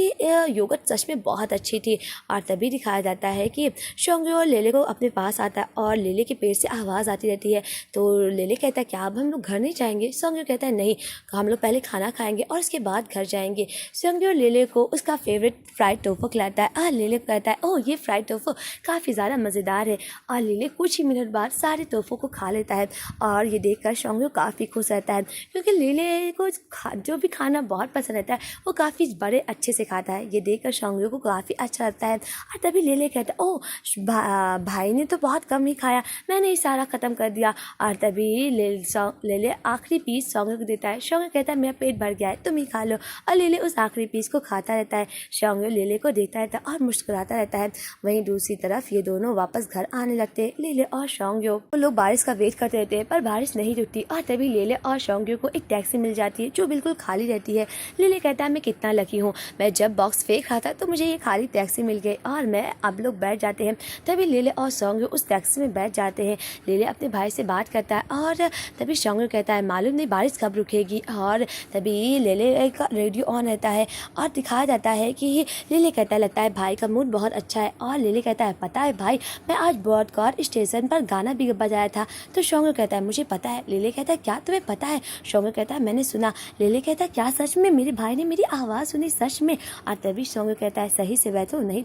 B: योगर्ट सच में बहुत अच्छी थी। और तभी दिखाया जाता है कि शोंग और लेले को अपने पास आता है और लेले के पेट से आवाज़ आती रहती है। तो लेले कहता है क्या अब हम लोग घर नहीं जाएंगे। शोंग कहता है नहीं, हम लोग पहले खाना खाएंगे और उसके बाद घर जाएंगे। शोंग और लेले को उसका फेवरेट फ्राइड टोफू खिलाता है और लेले कहता है ओह ये फ्राइड टोफू काफ़ी ज़्यादा मज़ेदार है। और लेले कुछ ही मिनट बाद सारे टोफू को खा लेता है और ये देखकर शोंग काफ़ी खुश रहता है क्योंकि लेले को जो भी खाना बहुत पसंद रहता है वो काफ़ी बड़े अच्छे से खाता है। ये देखकर शोंग को काफ़ी अच्छा लगता है। और तभी लेले कहता है ओह भाई ने तो बहुत कम ही खाया, मैंने ही सारा ख़त्म कर दिया। और तभी लेले आखिरी पीस शोंग को देता है। शोंग कहता है मेरा पेट भर गया है तुम ही खा लो। और लेले उस आखिरी पीस को खाता रहता है। शोंग लेले को देखता रहता है और मुस्कुराता रहता है। वहीं दूसरी तरफ ये दोनों वापस घर आने लगते हैं। लेले और शोंग वो लोग बारिश का वेट करते रहते हैं पर बारिश नहीं रुकती। और तभी लेले और शोंग को एक टैक्सी मिल जाती है जो बिल्कुल खाली रहती है। लेले कहता है मैं कितना लकी हूँ, मैं जब बॉक्स फेंक रहा था तो मुझे ये खाली टैक्सी मिल गई और मैं अब लोग बैठ जाते हैं। तभी लेले और शोंग उस टैक्सी में बैठ जाते हैं। लेले अपने भाई से बात करता है और तभी शोंग कहता है मालूम नहीं बारिश कब रुकेगी। और तभी लेले का रेडियो ऑन रहता है और दिखाया जाता है कि लेले कहता है लगता है भाई का मूड बहुत अच्छा है। और लेले कहता है पता है भाई मैं आज ब्रॉडकास्ट स्टेशन पर गाना भी बजाया था। तो शोंग कहता है मुझे पता है। लेले कहता है क्या तुम्हें पता है। शोंग कहता है मैंने सुना। लेले कहता है क्या सच में मेरे भाई ने मेरी आवाज़ सुनी सच में। और तभी शोंग कहता है सही से बैठो नहीं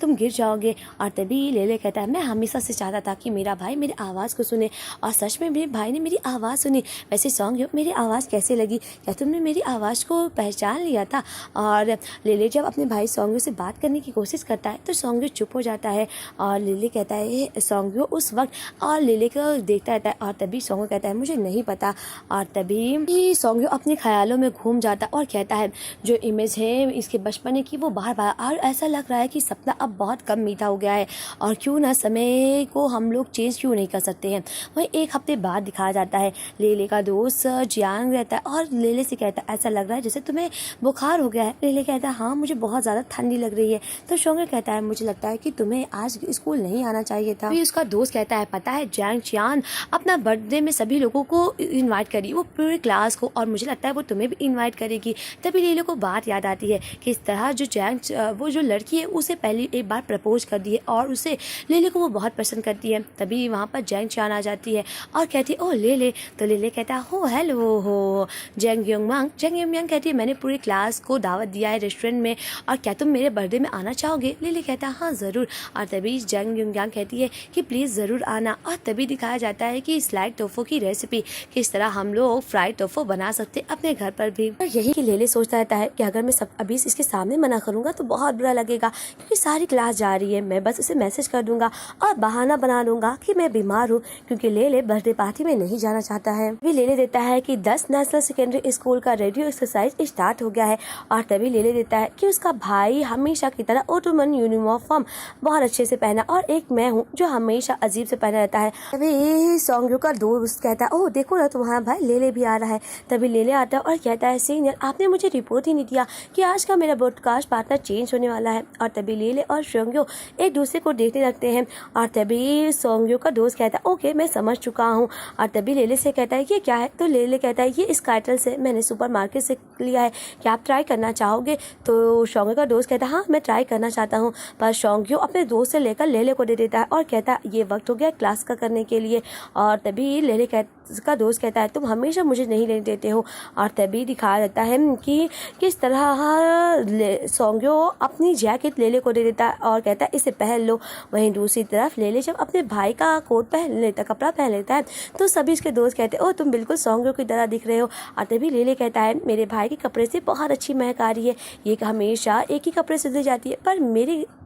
B: तुम गिर जाओगे। और तभी लेले कहता है मैं हमेशा से चाहता था कि मेरा भाई मेरी आवाज़ को सुने और सच में मेरे भाई ने मेरी आवाज़ सुनी। वैसे शोंग मेरी आवाज़ कैसे लगी, क्या तुमने मेरी आवाज़ को पहचान लिया था। और लेले जब अपने भाई शोंग से बात करने की कोशिश करता है तो शोंग चुप हो जाता है। और लेले कहता है शोंग उस वक्त और लेले को देखता रहता है। और तभी शोंग कहता है मुझे नहीं पता। और तभी शोंग अपने ख्यालों में घूम जाता और कहता है जो इमेज है इसके बचपने की वो बार बार और ऐसा लग रहा है कि सपना अब बहुत कम मीठा हो गया है और क्यों ना समय को हम लोग चेंज क्यों नहीं कर सकते हैं। वही एक हफ्ते बाद दिखाया जाता है लेले का दोस्त जियांग रहता है और लेले से कहता है ऐसा लग रहा है जैसे तुम्हें बुखार हो गया है। लेले कहता है हाँ मुझे बहुत ज़्यादा ठंडी लग रही है। तो शोंग कहता है मुझे लगता है कि तुम्हें आज स्कूल नहीं आना चाहिए था। फिर उसका दोस्त कहता है पता है जैंग चियान अपना बर्थडे में सभी लोगों को इन्वाइट करी, वो पूरे क्लास को, और मुझे लगता है वो तुम्हें भी इन्वाइट करेगी। तभी लेले को बात याद आती है कि इस तरह जो जैंग वो जो लड़की है उसे पहले एक बार प्रपोज कर दी है और उसे लेले को वो बहुत पसंद करती है। तभी वहाँ पर जैंग चियान आ जाती है और कहती है ओ लेले। तो लेले कहता है हो हेलो हो जैंग योंगमांग। जैंग योंगमांग कहती है मैंने पूरी क्लास को दावत दिया है रेस्टोरेंट में और क्या तुम मेरे बर्थडे में आना चाहोगे। लेले कहता है हाँ ज़रूर। और तभी जैंग योंगमांग कहती है कि प्लीज़ ज़रूर आना। और तभी दिखाया जाता है कि स्लाइड टोफू की रेसिपी किस तरह हम लोग फ्राइड टोफू बना सकते अपने घर पर भी। और यही कि लेले सोचता रहता है कि अगर मैं सब अभी इसके सामने मना करूंगा तो बहुत बुरा लगेगा क्योंकि सारी क्लास जा रही है, मैं बस उसे मैसेज कर दूंगा और बहाना बना लूंगा कि मैं बीमार हूँ क्योंकि लेले बर्थडे पार्टी में नहीं जाना चाहता है। भी लेले देता है कि 10 नेशनल सेकेंडरी स्कूल का रेडियो एक्सरसाइज स्टार्ट हो गया है। और तभी लेले देता है कि उसका भाई हमेशा की तरह ओटोमन यूनिफॉर्म बहुत अच्छे से पहना और एक मैं हूँ जो हमेशा अजीब से पहना रहता है। तभी शोंग का दोस्त कहता है ओह देखो ना तुम्हारा भाई लेले भी आ रहा है। तभी लेले आता है और कहता है सीनियर आपने मुझे रिपोर्ट ही नहीं दिया कि आज का मेरा ब्रॉडकास्ट पार्टनर चेंज होने वाला है। और तभी लेले और शोंग एक दूसरे को देखने लगते हैं। और तभी शोंग का दोस्त कहता है ओके मैं समझ चुका हूँ। और तभी लेले से कहता है ये क्या है। तो लेले कहता है ये स्काइटल से मैंने सुपरमार्केट से लिया है, क्या आप ट्राई करना चाहोगे। तो शोंग का दोस्त कहता है हाँ मैं ट्राई करना चाहता हूँ। पर शोंग अपने दोस्त से लेकर लेले को दे देता है और कहता है ये वक्त हो गया क्लास का करने के लिए। और तभी लेले
C: उसका दोस्त कहता है तुम हमेशा मुझे नहीं लेने देते हो। और तभी दिखाया जाता है कि किस तरह सोंग्यो अपनी जैकेट लेले को दे देता है और कहता है इसे पहन लो। वहीं दूसरी तरफ लेले जब अपने भाई का कोट पहन लेता, कपड़ा पहन लेता है, तो सभी इसके दोस्त कहते हैं ओ तुम बिल्कुल सोंग्यो की तरह दिख रहे हो। और तभी लेले कहता है मेरे भाई के कपड़े से बहुत अच्छी महक आ रही है, ये हमेशा एक ही कपड़े से धुल जाती है, पर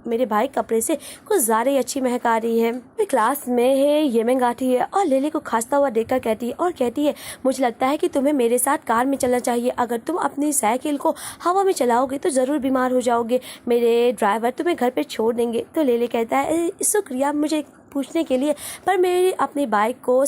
C: मेरे भाई कपड़े से कुछ ज़्यादा ही अच्छी महक आ रही है। क्लास में है येमेंग आती है और लेले को खांसता हुआ देखकर कहती है मुझे लगता है कि तुम्हें मेरे साथ कार में चलना चाहिए, अगर तुम अपनी साइकिल को हवा में चलाओगे तो ज़रूर बीमार हो जाओगे, मेरे ड्राइवर तुम्हें घर पे छोड़ देंगे। तो लेले कहता है शुक्रिया मुझे पूछने के लिए, पर मैं अपनी बाइक को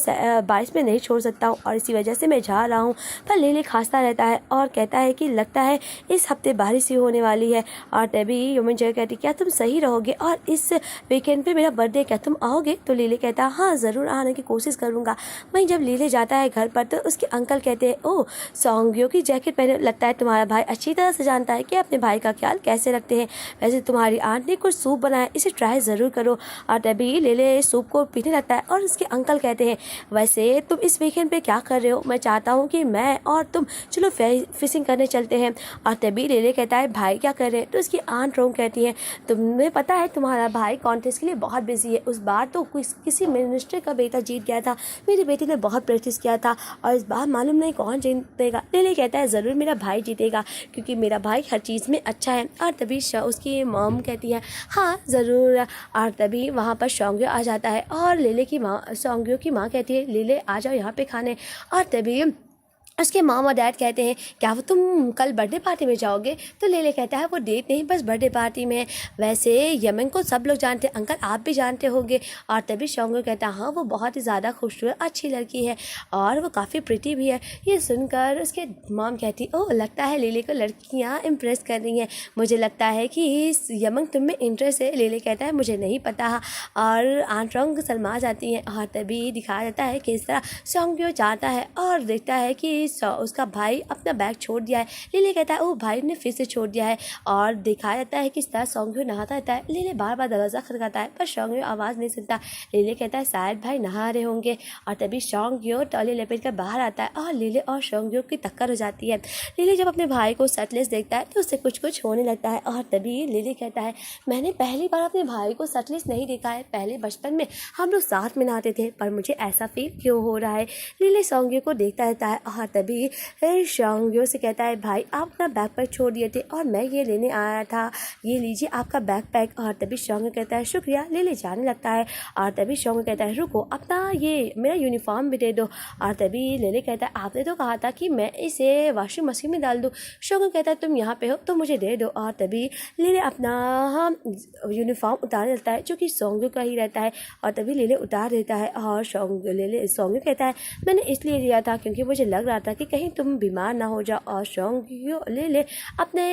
C: बारिश में नहीं छोड़ सकता हूँ और इसी वजह से मैं जा रहा हूँ। पर लेले खांसता रहता है और कहता है कि लगता है इस हफ्ते बारिश ही होने वाली है। और तभी ह्यूमन जय कहती क्या तुम सही रहोगे और इस वीकेंड पे मेरा बर्थडे, क्या तुम आओगे? तो लेले कहता हाँ ज़रूर आने की कोशिश करूँगा। वहीं जब लेले जाता है घर पर तो उसके अंकल कहते हैं ओह सोंग्यो की जैकेट पहने, लगता है तुम्हारा भाई अच्छी तरह से जानता है कि अपने भाई का ख्याल कैसे रखते हैं। वैसे तुम्हारी आंट ने कुछ सूप बनाया, इसे ट्राई ज़रूर करो। और तभी लेले सूप को पीने लगता है और उसके अंकल कहते हैं वैसे तुम इस वीकेंड पे क्या कर रहे हो? मैं चाहता हूँ कि मैं और तुम चलो फिशिंग करने चलते हैं। और तभी लेले कहता है भाई क्या कर रहे हैं? तो उसकी आंट रोंग कहती है तुम्हें पता है तुम्हारा भाई कॉन्टेस्ट के लिए बहुत बिजी है, उस बार तो किसी मिनिस्टर का बेटा जीत गया था, मेरी बेटी ने बहुत प्रैक्टिस किया था और इस बार मालूम नहीं कौन जीतेगा। लेले कहता है ज़रूर मेरा भाई जीतेगा क्योंकि मेरा भाई हर चीज़ में अच्छा है। और तभी उसकी मॉम कहती है हाँ ज़रूर। और तभी वहाँ पर सोंग्यो आ जाता है और लेले की माँ, सोंग्यो की माँ कहती है लेले आ जाओ यहाँ पे खाने। और तभी उसके मॉम और डैड कहते हैं क्या वो तुम कल बर्थडे पार्टी में जाओगे? तो लेले कहता है वो डेट नहीं बस बर्थडे पार्टी में, वैसे यमन को सब लोग जानते हैं, अंकल आप भी जानते होंगे। और तभी सोंग्यो कहता है हाँ वो बहुत ही ज़्यादा खूबसूरत अच्छी लड़की है और वो काफ़ी प्रिटी भी है। ये सुनकर उसके मॉम कहती ओह लगता है लेले को लड़कियाँ इम्प्रेस कर रही हैं, मुझे लगता है कि यमन तुम में इंटरेस्ट है। लेले कहता है मुझे नहीं पता। और आंट रोंग शर्मा जाती हैं। और तभी दिखाया जाता है कि इस तरह सोंग्यो चाहता है और देखता है कि उसका भाई अपना बैग छोड़ दिया है। लेले कहता है ओह भाई ने फिर से छोड़ दिया है। और दिखाया जाता है कि इस तरह सोंग्यो नहाता रहता है। लेले बार बार दरवाज़ा खटखटाता है पर सोंग्यो आवाज़ नहीं सुनता। लेले कहता है शायद भाई नहा रहे होंगे। और तभी सोंग्यो टॉली लपेट कर बाहर आता है और लेले और सोंग्यो की टक्कर हो जाती है। लेले जब अपने भाई को शर्टलेस देखता है तो उससे कुछ कुछ होने लगता है। और तभी लेले कहता है मैंने पहली बार अपने भाई को शर्टलेस नहीं देखा है, पहले बचपन में हम लोग साथ में नहाते थे पर मुझे ऐसा फील क्यों हो रहा है। लेले सोंग्यो को देखता रहता है और तभी सोंग्यो से कहता है भाई आप अपना बैकपैक छोड़ दिए थे और मैं ये लेने आया था, ये लीजिए आपका बैकपैक। और तभी सोंग्यो कहता है शुक्रिया। लेले जाने लगता है। और तभी सोंग्यो कहता है रुको अपना ये मेरा यूनिफॉर्म भी दे दो। और तभी लेले कहता है आपने तो कहा था कि मैं इसे वॉशिंग मशीन में डाल दूँ। सोंग्यो कहता है तुम यहाँ पे हो तो मुझे दे दो। और तभी लेले अपना यूनिफॉर्म उतारने लगता है जो कि सोंग्यो का ही रहता है। और तभी लेले उतार देता है और सोंग्यो कहता है मैंने इसलिए दिया था क्योंकि मुझे लग रहा था कि कहीं तुम बीमार ना हो जाओ। और सोंग्यो लेले अपने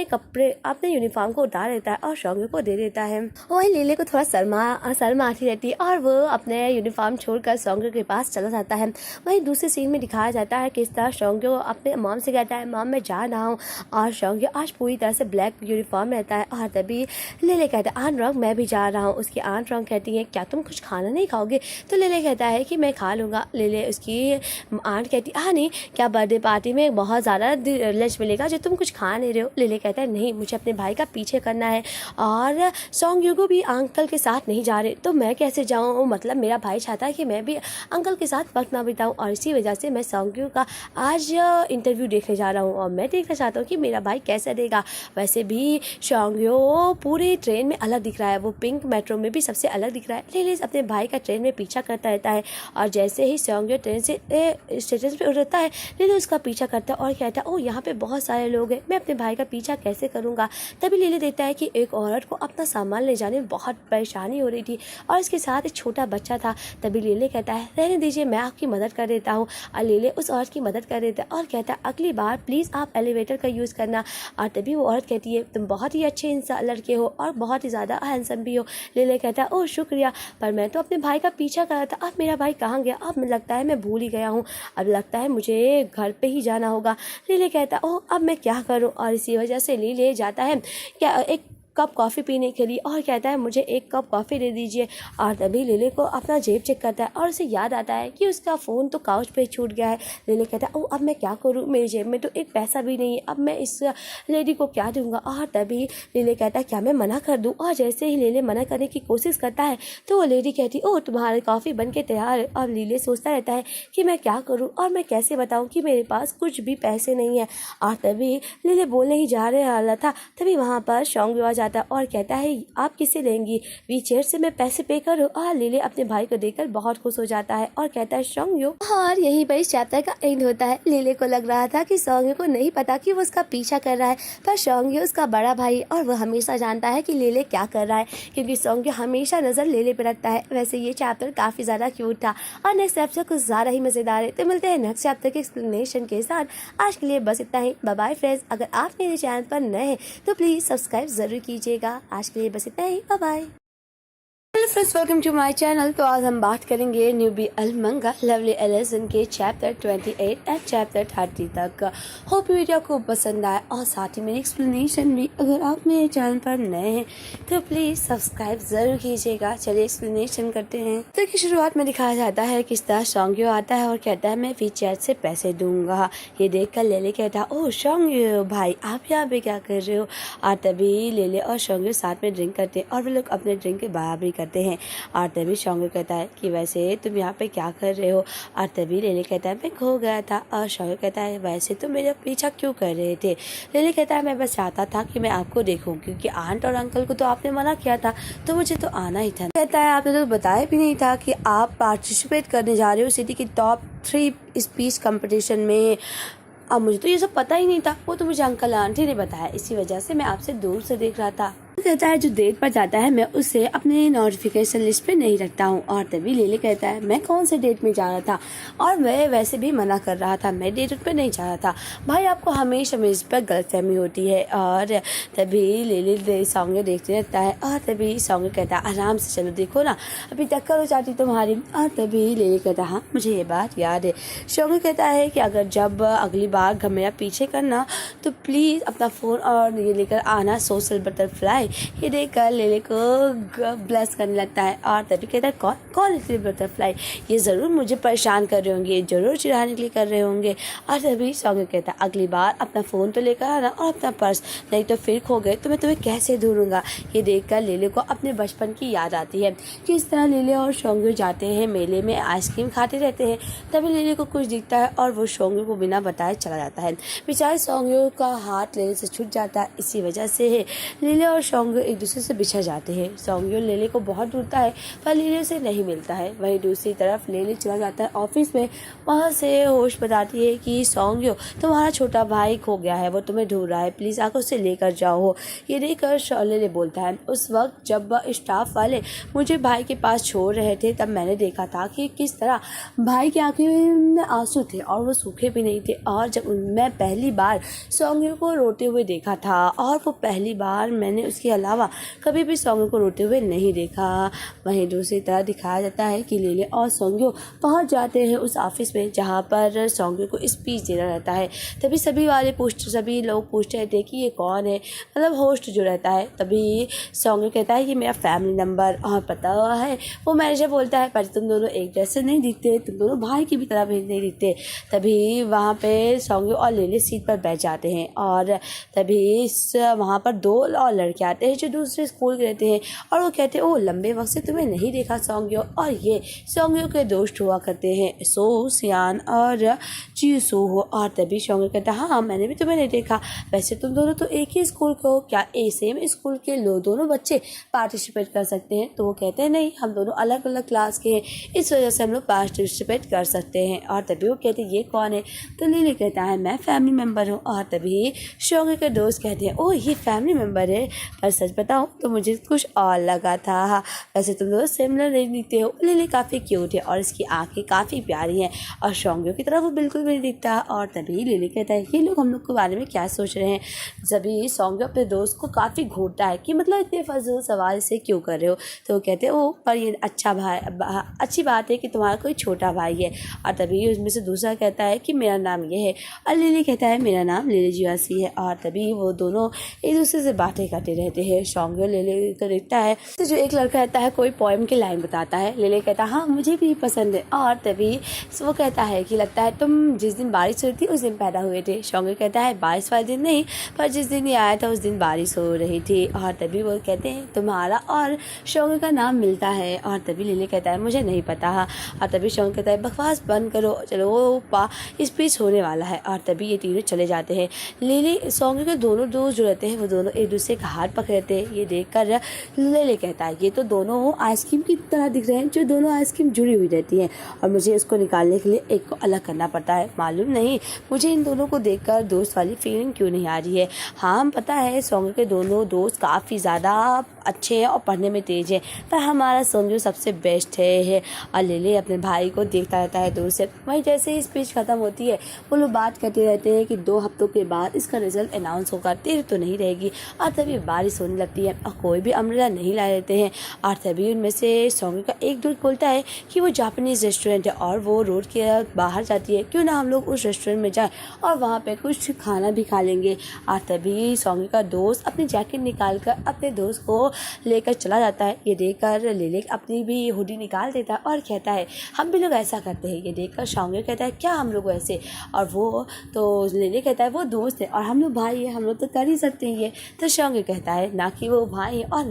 C: यूनिफॉर्म को उतार देता है और सोंग्यो को दे देता है। वही लेले को थोड़ा शर्मा आती रहती है और वो अपने यूनिफॉर्म छोड़कर सोंग्यो के पास चला जाता है। वहीं दूसरे सीन में दिखाया जाता है कि इस तरह सोंग्यो अपने मॉम से कहता है मॉम मैं जा रहा हूँ। और सोंग्यो आज पूरी तरह से ब्लैक यूनिफॉर्म में रहता है। और तभी लेले कहता है आंट रोंग मैं भी जा रहा हूँ। उसकी आंट रोंग कहती है क्या तुम कुछ खाना नहीं खाओगे? तो लेले कहता है कि मैं खा लूँगा। लेले उसकी आंट कहती हाँ नहीं क्या बर्थडे पार्टी में बहुत ज़्यादा लंच मिलेगा जो तुम कुछ खा नहीं रहे हो? लेले कहता है नहीं मुझे अपने भाई का पीछे करना है और सोंग्यो को भी अंकल के साथ नहीं जा रहे तो मैं कैसे जाऊँ, मतलब मेरा भाई चाहता है कि मैं भी अंकल के साथ वक्त ना बिताऊँ और इसी वजह से मैं सोंग्यो का आज इंटरव्यू देखने जा रहा हूँ और मैं देखना चाहता हूँ कि मेरा भाई कैसा देगा। वैसे भी सोंग्यो पूरे ट्रेन में अलग दिख रहा है, वो पिंक मेट्रो में भी सबसे अलग दिख रहा है। लेले अपने भाई का ट्रेन में पीछा करता रहता है और जैसे ही सोंग्यो ट्रेन से स्टेशन पर उतरता है लेले उसका पीछा करता है और कहता है ओह यहाँ पे बहुत सारे लोग हैं, मैं अपने भाई का पीछा कैसे करूँगा। तभी लेले देखता है कि एक औरत को अपना सामान ले जाने में बहुत परेशानी हो रही थी और इसके साथ एक छोटा बच्चा था। तभी लेले कहता है रहने दीजिए मैं आपकी मदद कर देता हूँ। और लेले उस औरत की मदद कर देता है और कहता है अगली बार प्लीज़ आप एलिवेटर का यूज़ करना। और तभी वो औरत कहती है तुम बहुत ही अच्छे इंसान लड़के हो और बहुत ही ज़्यादा हैंडसम भी हो। लेले कहता है ओह शुक्रिया, पर मैं तो अपने भाई का पीछा कर रहा था, अब मेरा भाई कहाँ गया? अब लगता है मैं भूल ही गया हूँ, अब लगता है मुझे घर पे ही जाना होगा। लेले कहता ओह अब मैं क्या करूँ। और इसी वजह से लेले जाता है क्या एक कप कॉफ़ी पीने के लिए और कहता है मुझे एक कप कॉफ़ी दे दीजिए। और तभी लिली को अपना जेब चेक करता है और उसे याद आता है कि उसका फ़ोन तो काउच पे छूट गया है। लिली कहता है, ओह अब मैं क्या करूँ, मेरी जेब में तो एक पैसा भी नहीं है, अब मैं इस लेडी को क्या दूंगा। और तभी लिली कहता है क्या मैं मना कर दूँ। और जैसे ही लिली मना करने की कोशिश करता है तो वो लेडी कहती है, ओह तुम्हारी कॉफ़ी बन के तैयार है। और लिली सोचता रहता है कि मैं क्या करूँ और मैं कैसे बताऊँ कि मेरे पास कुछ भी पैसे नहीं है। और तभी लिली बोलने ही जा रहा था, तभी वहाँ पर शोंग्यो आ जाता है और कहता है आप किससे लेंगी, वीचेट से मैं पैसे पे करूँ। और लिली अपने भाई को देखकर बहुत खुश हो जाता है और कहता है शोंग्यो। और यहीं पर इस चैप्टर का एंड होता है। लिली को लग रहा था कि शोंग्यो को नहीं पता कि वो उसका पीछा कर रहा है, पर शोंग्यो उसका बड़ा भाई और वो हमेशा जानता है कि लिली क्या कर रहा है, क्योंकि शोंग्यो हमेशा नजर लिली पर रखता है। वैसे ये चैप्टर काफी ज्यादा क्यूट था और नेक्स्ट एपिसोड कुछ ज्यादा ही मजेदार है। तो मिलते हैं नेक्स्ट चैप्टर के एक्सप्लेनेशन के साथ। आज के लिए बस इतना ही। Bye bye friends. अगर आप मेरे चैनल पर नए हैं तो प्लीज सब्सक्राइब जरूर कीजिएगा। आज के लिए बस इतना ही। Bye bye. Hello friends, welcome to my channel. तो आज हम बात करेंगे न्यूबी अलमंगा लवली एलिसन के चैप्टर 28 एंड चैप्टर 30 तक। होप वीडियो को पसंद आए और साथ ही मेरी एक्सप्लेनेशन भी। अगर आप मेरे चैनल पर नए हैं तो प्लीज़ सब्सक्राइब ज़रूर कीजिएगा। चलिए एक्सप्लेनेशन करते हैं। तो की शुरुआत में दिखाया जाता है किस तरह शोंग्यो आता है और कहता है मैं वीचैट से पैसे दूंगा। ये देख कर लेले कहता है, ओह शोंग्यो भाई आप यहाँ पे क्या कर रहे हो। और तभी लेले और शोंग्यो साथ में ड्रिंक करते हैं और वे लोग अपने ड्रिंक के बराबरी करते हैं। और तभी शोंग्यो कहता है कि वैसे तुम यहाँ पे क्या कर रहे हो। और तभी लेले कहता है मैं खो गया था। और शोंग्यो कहता है वैसे तुम मेरा पीछा क्यों कर रहे थे। लेले कहता है मैं बस चाहता था कि मैं आपको देखूं, क्योंकि आंट और अंकल को तो आपने मना किया था तो मुझे तो आना ही था। कहता है आपने तो बताया भी नहीं था कि आप पार्टिसिपेट करने जा रहे हो सिटी की टॉप 3 स्पीच कंपटीशन में। अब मुझे तो ये सब पता ही नहीं था, वो तो मुझे अंकल आंटी ने बताया, इसी वजह से मैं आपसे दूर से देख रहा था। कहता है जो डेट पर जाता है मैं उसे अपने नोटिफिकेशन लिस्ट पे नहीं रखता हूँ। और तभी लेले कहता है मैं कौन से डेट में जा रहा था और मैं वैसे भी मना कर रहा था, मैं डेट पे नहीं जा रहा था। भाई आपको हमेशा मेरे पर गलतफहमी होती है। और तभी लेले शोंग्यो देखते रहता है और तभी शोंग्यो कहता है आराम से चलो, देखो ना अभी टक्कर हो जाती तुम्हारी। और तभी लेले कहता है हाँ मुझे ये बात याद है। शोंग्यो कहता है कि अगर जब अगली बार मेरा पीछे करना तो प्लीज़ अपना फ़ोन और ये लेकर आना सोशल बटरफ्लाई। ये देखकर लेले को ब्लश करने लगता है और तभी कहता है कौन कौन इतने बटरफ्लाई, ये ज़रूर मुझे परेशान कर रहे होंगे, ज़रूर चिढ़ाने के लिए कर रहे होंगे। और तभी शोंग्यो कहता है अगली बार अपना फ़ोन तो लेकर आना और अपना पर्स, नहीं तो फिर खो गए तो मैं तुम्हें कैसे ढूंढूंगा। ये देखकर लेले को अपने बचपन की याद आती है कि इस तरह लेले और शोंग्यो जाते हैं मेले में, आइसक्रीम खाते रहते हैं। तभी लेले को कुछ दिखता है और वो शोंग्यो को बिना बताए चला जाता है। बेचारे शोंग्यो का हाथ लेले से छूट जाता है, इसी वजह से लेले और शोंग्यो एक दूसरे से बिछड़ जाते हैं। शोंग्यो लेले को बहुत ढूंढता है पर लेले से नहीं मिलता है। वहीं दूसरी तरफ लेले चला जाता है ऑफिस में, वहाँ से होश बताती है कि शोंग्यो तुम्हारा छोटा भाई खो गया है, वो तुम्हें ढूंढ रहा है, प्लीज़ आकर उसे लेकर जाओ। ये देखकर लेले बोलता है उस वक्त जब स्टाफ वाले मुझे भाई के पास छोड़ रहे थे तब मैंने देखा था कि किस तरह भाई की आंखें में आंसू थे और वो सूखे भी नहीं थे। और जब मैं पहली बार शोंग्यो को रोते हुए देखा था और वो पहली बार मैंने उसके अलावा कभी भी शोंग्यो को रोते हुए नहीं देखा। वहीं दूसरी तरह दिखाया जाता है कि लेले और शोंग्यो पहुंच जाते हैं उस ऑफिस में जहां पर शोंग्यो को स्पीच देना रहता है। तभी सभी लोग पूछते रहते हैं कि ये कौन है, मतलब होस्ट जो रहता है। तभी शोंग्यो कहता है कि मेरा फैमिली नंबर और पता हुआ है। वो मैनेजर बोलता है पर तुम दोनों एक जैसे नहीं दिखते, तुम दोनों भाई की भी तरह भी नहीं दिखते। तभी वहाँ पे शोंग्यो और लेले सीट पर बैठ जाते हैं और तभी वहाँ पर 2 और लड़के आते हैं जो दूसरे स्कूल के रहते हैं और वो कहते हैं ओ लंबे वक्त से तुम्हें नहीं देखा शोंग्यो। और ये शोंग्यो के दोस्त हुआ करते हैं सो सियान और जीसू हो। और तभी शोंग्यो कहता है हाँ मैंने भी तुम्हें नहीं देखा, वैसे तुम दोनों तो एक ही स्कूल के हो, क्या सेम स्कूल के दोनों बच्चे पार्टिसिपेट कर सकते हैं। तो वो कहते हैं नहीं हम दोनों अलग अलग क्लास के हैं, इस वजह से हम लोग पार्टिसिपेट कर सकते हैं। और तभी वो कहते हैं ये कौन है। तो लेले कहता है मैं फैमिली मेम्बर हूँ। और तभी शोंग्यो के दोस्त कहते हैं ओह ये फैमिली मेम्बर है, पर सच बताऊँ तो मुझे कुछ और लगा था, वैसे तुम लोग सिमिलर नहीं दिखते हो। लेले काफ़ी क्यूट है और इसकी आंखें काफ़ी प्यारी हैं और शोंग्यो की तरह वो बिल्कुल भी नहीं दिखता। और तभी लेले कहता है ये लोग हम लोग के बारे में क्या सोच रहे हैं। सभी शोंग्यो अपने दोस्त को काफ़ी घूरता है कि मतलब इतने फजूल सवाल से क्यों कर रहे हो। तो वो कहते हैं ओ पर ये अच्छी बात है कि तुम्हारा कोई छोटा भाई है। और तभी उसमें से दूसरा कहता है कि मेरा नाम ये है और लेले कहता है मेरा नाम लेले जियासी है। और तभी वो दोनों एक दूसरे से बातें करते रहते देते हैं। सौंग्य लेले को देखता है तो जो एक लड़का रहता है कोई पोएम की लाइन बताता है। लेले कहता है हाँ मुझे भी पसंद है। और तभी वो कहता है कि लगता है तुम जिस दिन बारिश हुई थी उस दिन पैदा हुए थे। सौंग्य कहता है बारिश वाले दिन नहीं, पर जिस दिन ये आया था उस दिन बारिश हो रही थी। और तभी वो कहते हैं तुम्हारा और सौंग्य का नाम मिलता है। और तभी लेले कहता है मुझे नहीं पता। और तभी सौंग्य कहता है बकवास बंद करो, चलो वो स्पीच होने वाला है। और तभी ये तीनों चले जाते हैं। लेले सौंग्य के दोनों दोस्त जो रहते हैं वो दोनों एक दूसरे का हाथ पकड़ रहते हैं। ये देखकर लेले कहता है ये तो दोनों आइसक्रीम की तरह दिख रहे हैं, जो दोनों आइसक्रीम जुड़ी हुई रहती हैं और मुझे उसको निकालने के लिए एक को अलग करना पड़ता है। मालूम नहीं मुझे इन दोनों को देखकर दोस्त वाली फीलिंग क्यों नहीं आ रही है। हाँ पता है सौंग्य के दोनों दोस्त काफ़ी ज़्यादा अच्छे हैं और पढ़ने में तेज है, पर हमारा सौंग्य सबसे बेस्ट है। और लेले अपने भाई को देखता रहता है दूर से। वही जैसे ही स्पीच खत्म होती है वो लोग बात करते रहते हैं कि 2 हफ्तों के बाद इसका रिजल्ट अनाउंस होगा, देर तो नहीं रहेगी। और तभी बारिश होने लगती है और कोई भी अम्ब्रेला नहीं ला लेते हैं। और तभी उनमें से सौंग्य का एक दोस्त बोलता है कि वो जापानीज़ रेस्टोरेंट है और वो रोड के बाहर जाती है, क्यों ना हम लोग उस रेस्टोरेंट में जाएं और वहाँ पे कुछ खाना भी खा लेंगे। और तभी सौंग्य का दोस्त अपनी जैकेट निकाल कर अपने दोस्त को लेकर चला जाता है। ये देखकर लेले अपनी भी हुडी निकाल देता है और कहता है हम भी लोग ऐसा करते हैं। ये देखकर सौंग्य कहता है क्या हम लोग ऐसे, और वो तो लेले कहता है वो दोस्त है और हम लोग भाई हैं, हम लोग तो कर ही सकते हैं ये। तो सौंग्य कहता है ना कि वो भाई है और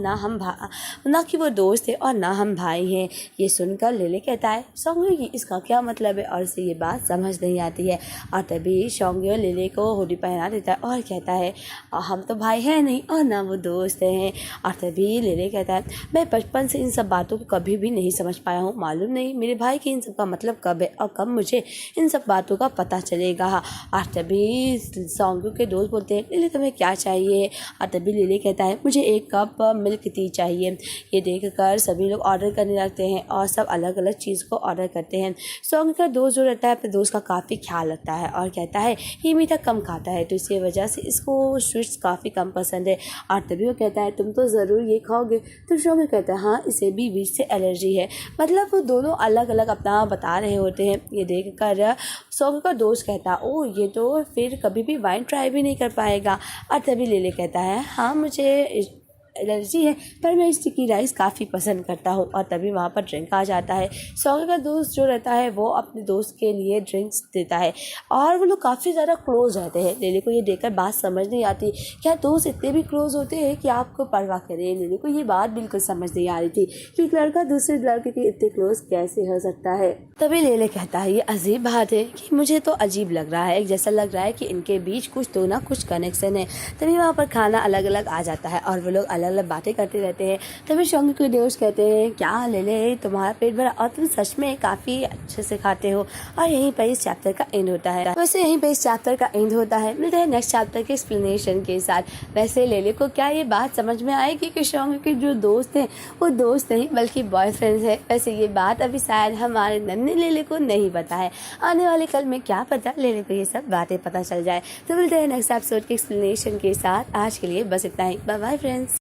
C: ना कि वो दोस्त है और ना हम भाई हैं। ये सुनकर लेले कहता है सौंग्य की इसका क्या मतलब है, और इसे ये बात समझ नहीं आती है। और तभी सौंग्य लेले को हुडी पहना देता है और कहता है हम तो भाई हैं नहीं और ना वो दोस्त हैं। और तभी लेले कहता है मैं बचपन से इन सब बातों को कभी भी नहीं समझ पाया हूँ, मालूम नहीं मेरे भाई के इन सब का मतलब कब है और कब मुझे इन सब बातों का पता चलेगा। और तभी सौंग्य के दोस्त बोलते हैं लेले तुम्हें क्या चाहिए। और तभी लेले कहता है मुझे 1 कप मिल्क टी चाहिए। ये देखकर सभी लोग ऑर्डर करने लगते हैं और सब अलग अलग चीज़ को ऑर्डर करते हैं। सौंग्य का दोस्त जो रहता है अपने दोस्त का काफ़ी ख्याल रखता है और कहता है ये मीठा कम खाता है तो इसी वजह से इसको स्वीट्स काफ़ी कम पसंद है। और तभी वो कहता है तुम तो ज़रूर ये खाओगे। तो सौंग्य कहता है हाँ इसे भी बीज से एलर्जी है। मतलब वो दोनों अलग अलग अपना बता रहे होते हैं। ये देखकर सौंग्य का दोस्त कहता है ओ ये तो फिर कभी भी वाइन ट्राई भी नहीं कर पाएगा। और तभी लेले कहता है हाँ मुझे एलर्जी है पर मैं स्टिकी राइस काफ़ी पसंद करता हूँ। और तभी वहाँ पर ड्रिंक आ जाता है। सौंग्य का दोस्त जो रहता है वो अपने दोस्त के लिए ड्रिंक्स देता है और वो लोग काफ़ी ज़्यादा क्लोज रहते हैं। लेले को ये देखकर बात समझ नहीं आती, क्या दोस्त इतने भी क्लोज होते हैं कि आपको परवाह करें। लेले को ये बात बिल्कुल समझ नहीं आ रही थी कि एक लड़का दूसरे लड़के के इतने क्लोज कैसे हो सकता है। तभी लेले कहता है ये अजीब बात है कि मुझे तो अजीब लग रहा है, जैसा लग रहा है कि इनके बीच कुछ तो ना कुछ कनेक्शन है। तभी वहाँ पर खाना अलग अलग आ जाता है और वो लोग अलग अलग बातें करते रहते हैं। तभी सौंग्य के दोस्त कहते हैं क्या लेले तुम्हारा पेट भरा और तुम सच में काफ़ी अच्छे से खाते हो। और यहीं पर इस चैप्टर का एंड होता है। वैसे यहीं पर इस चैप्टर का एंड होता है। मिलते हैं नेक्स्ट चैप्टर के एक्सप्लेनेशन के साथ। वैसे लेले को क्या ये बात समझ में आएगी कि सौंग्य के जो दोस्त हैं वो दोस्त नहीं बल्कि बॉयफ्रेंड्स हैं। वैसे ये बात अभी शायद हमारे नन्हे लेले को नहीं पता है। आने वाले कल में क्या पता लेले को ये सब बातें पता चल जाए। तो मिलते हैं नेक्स्ट एपिसोड के एक्सप्लेनेशन के साथ। आज के लिए बस इतना ही। Bye bye friends.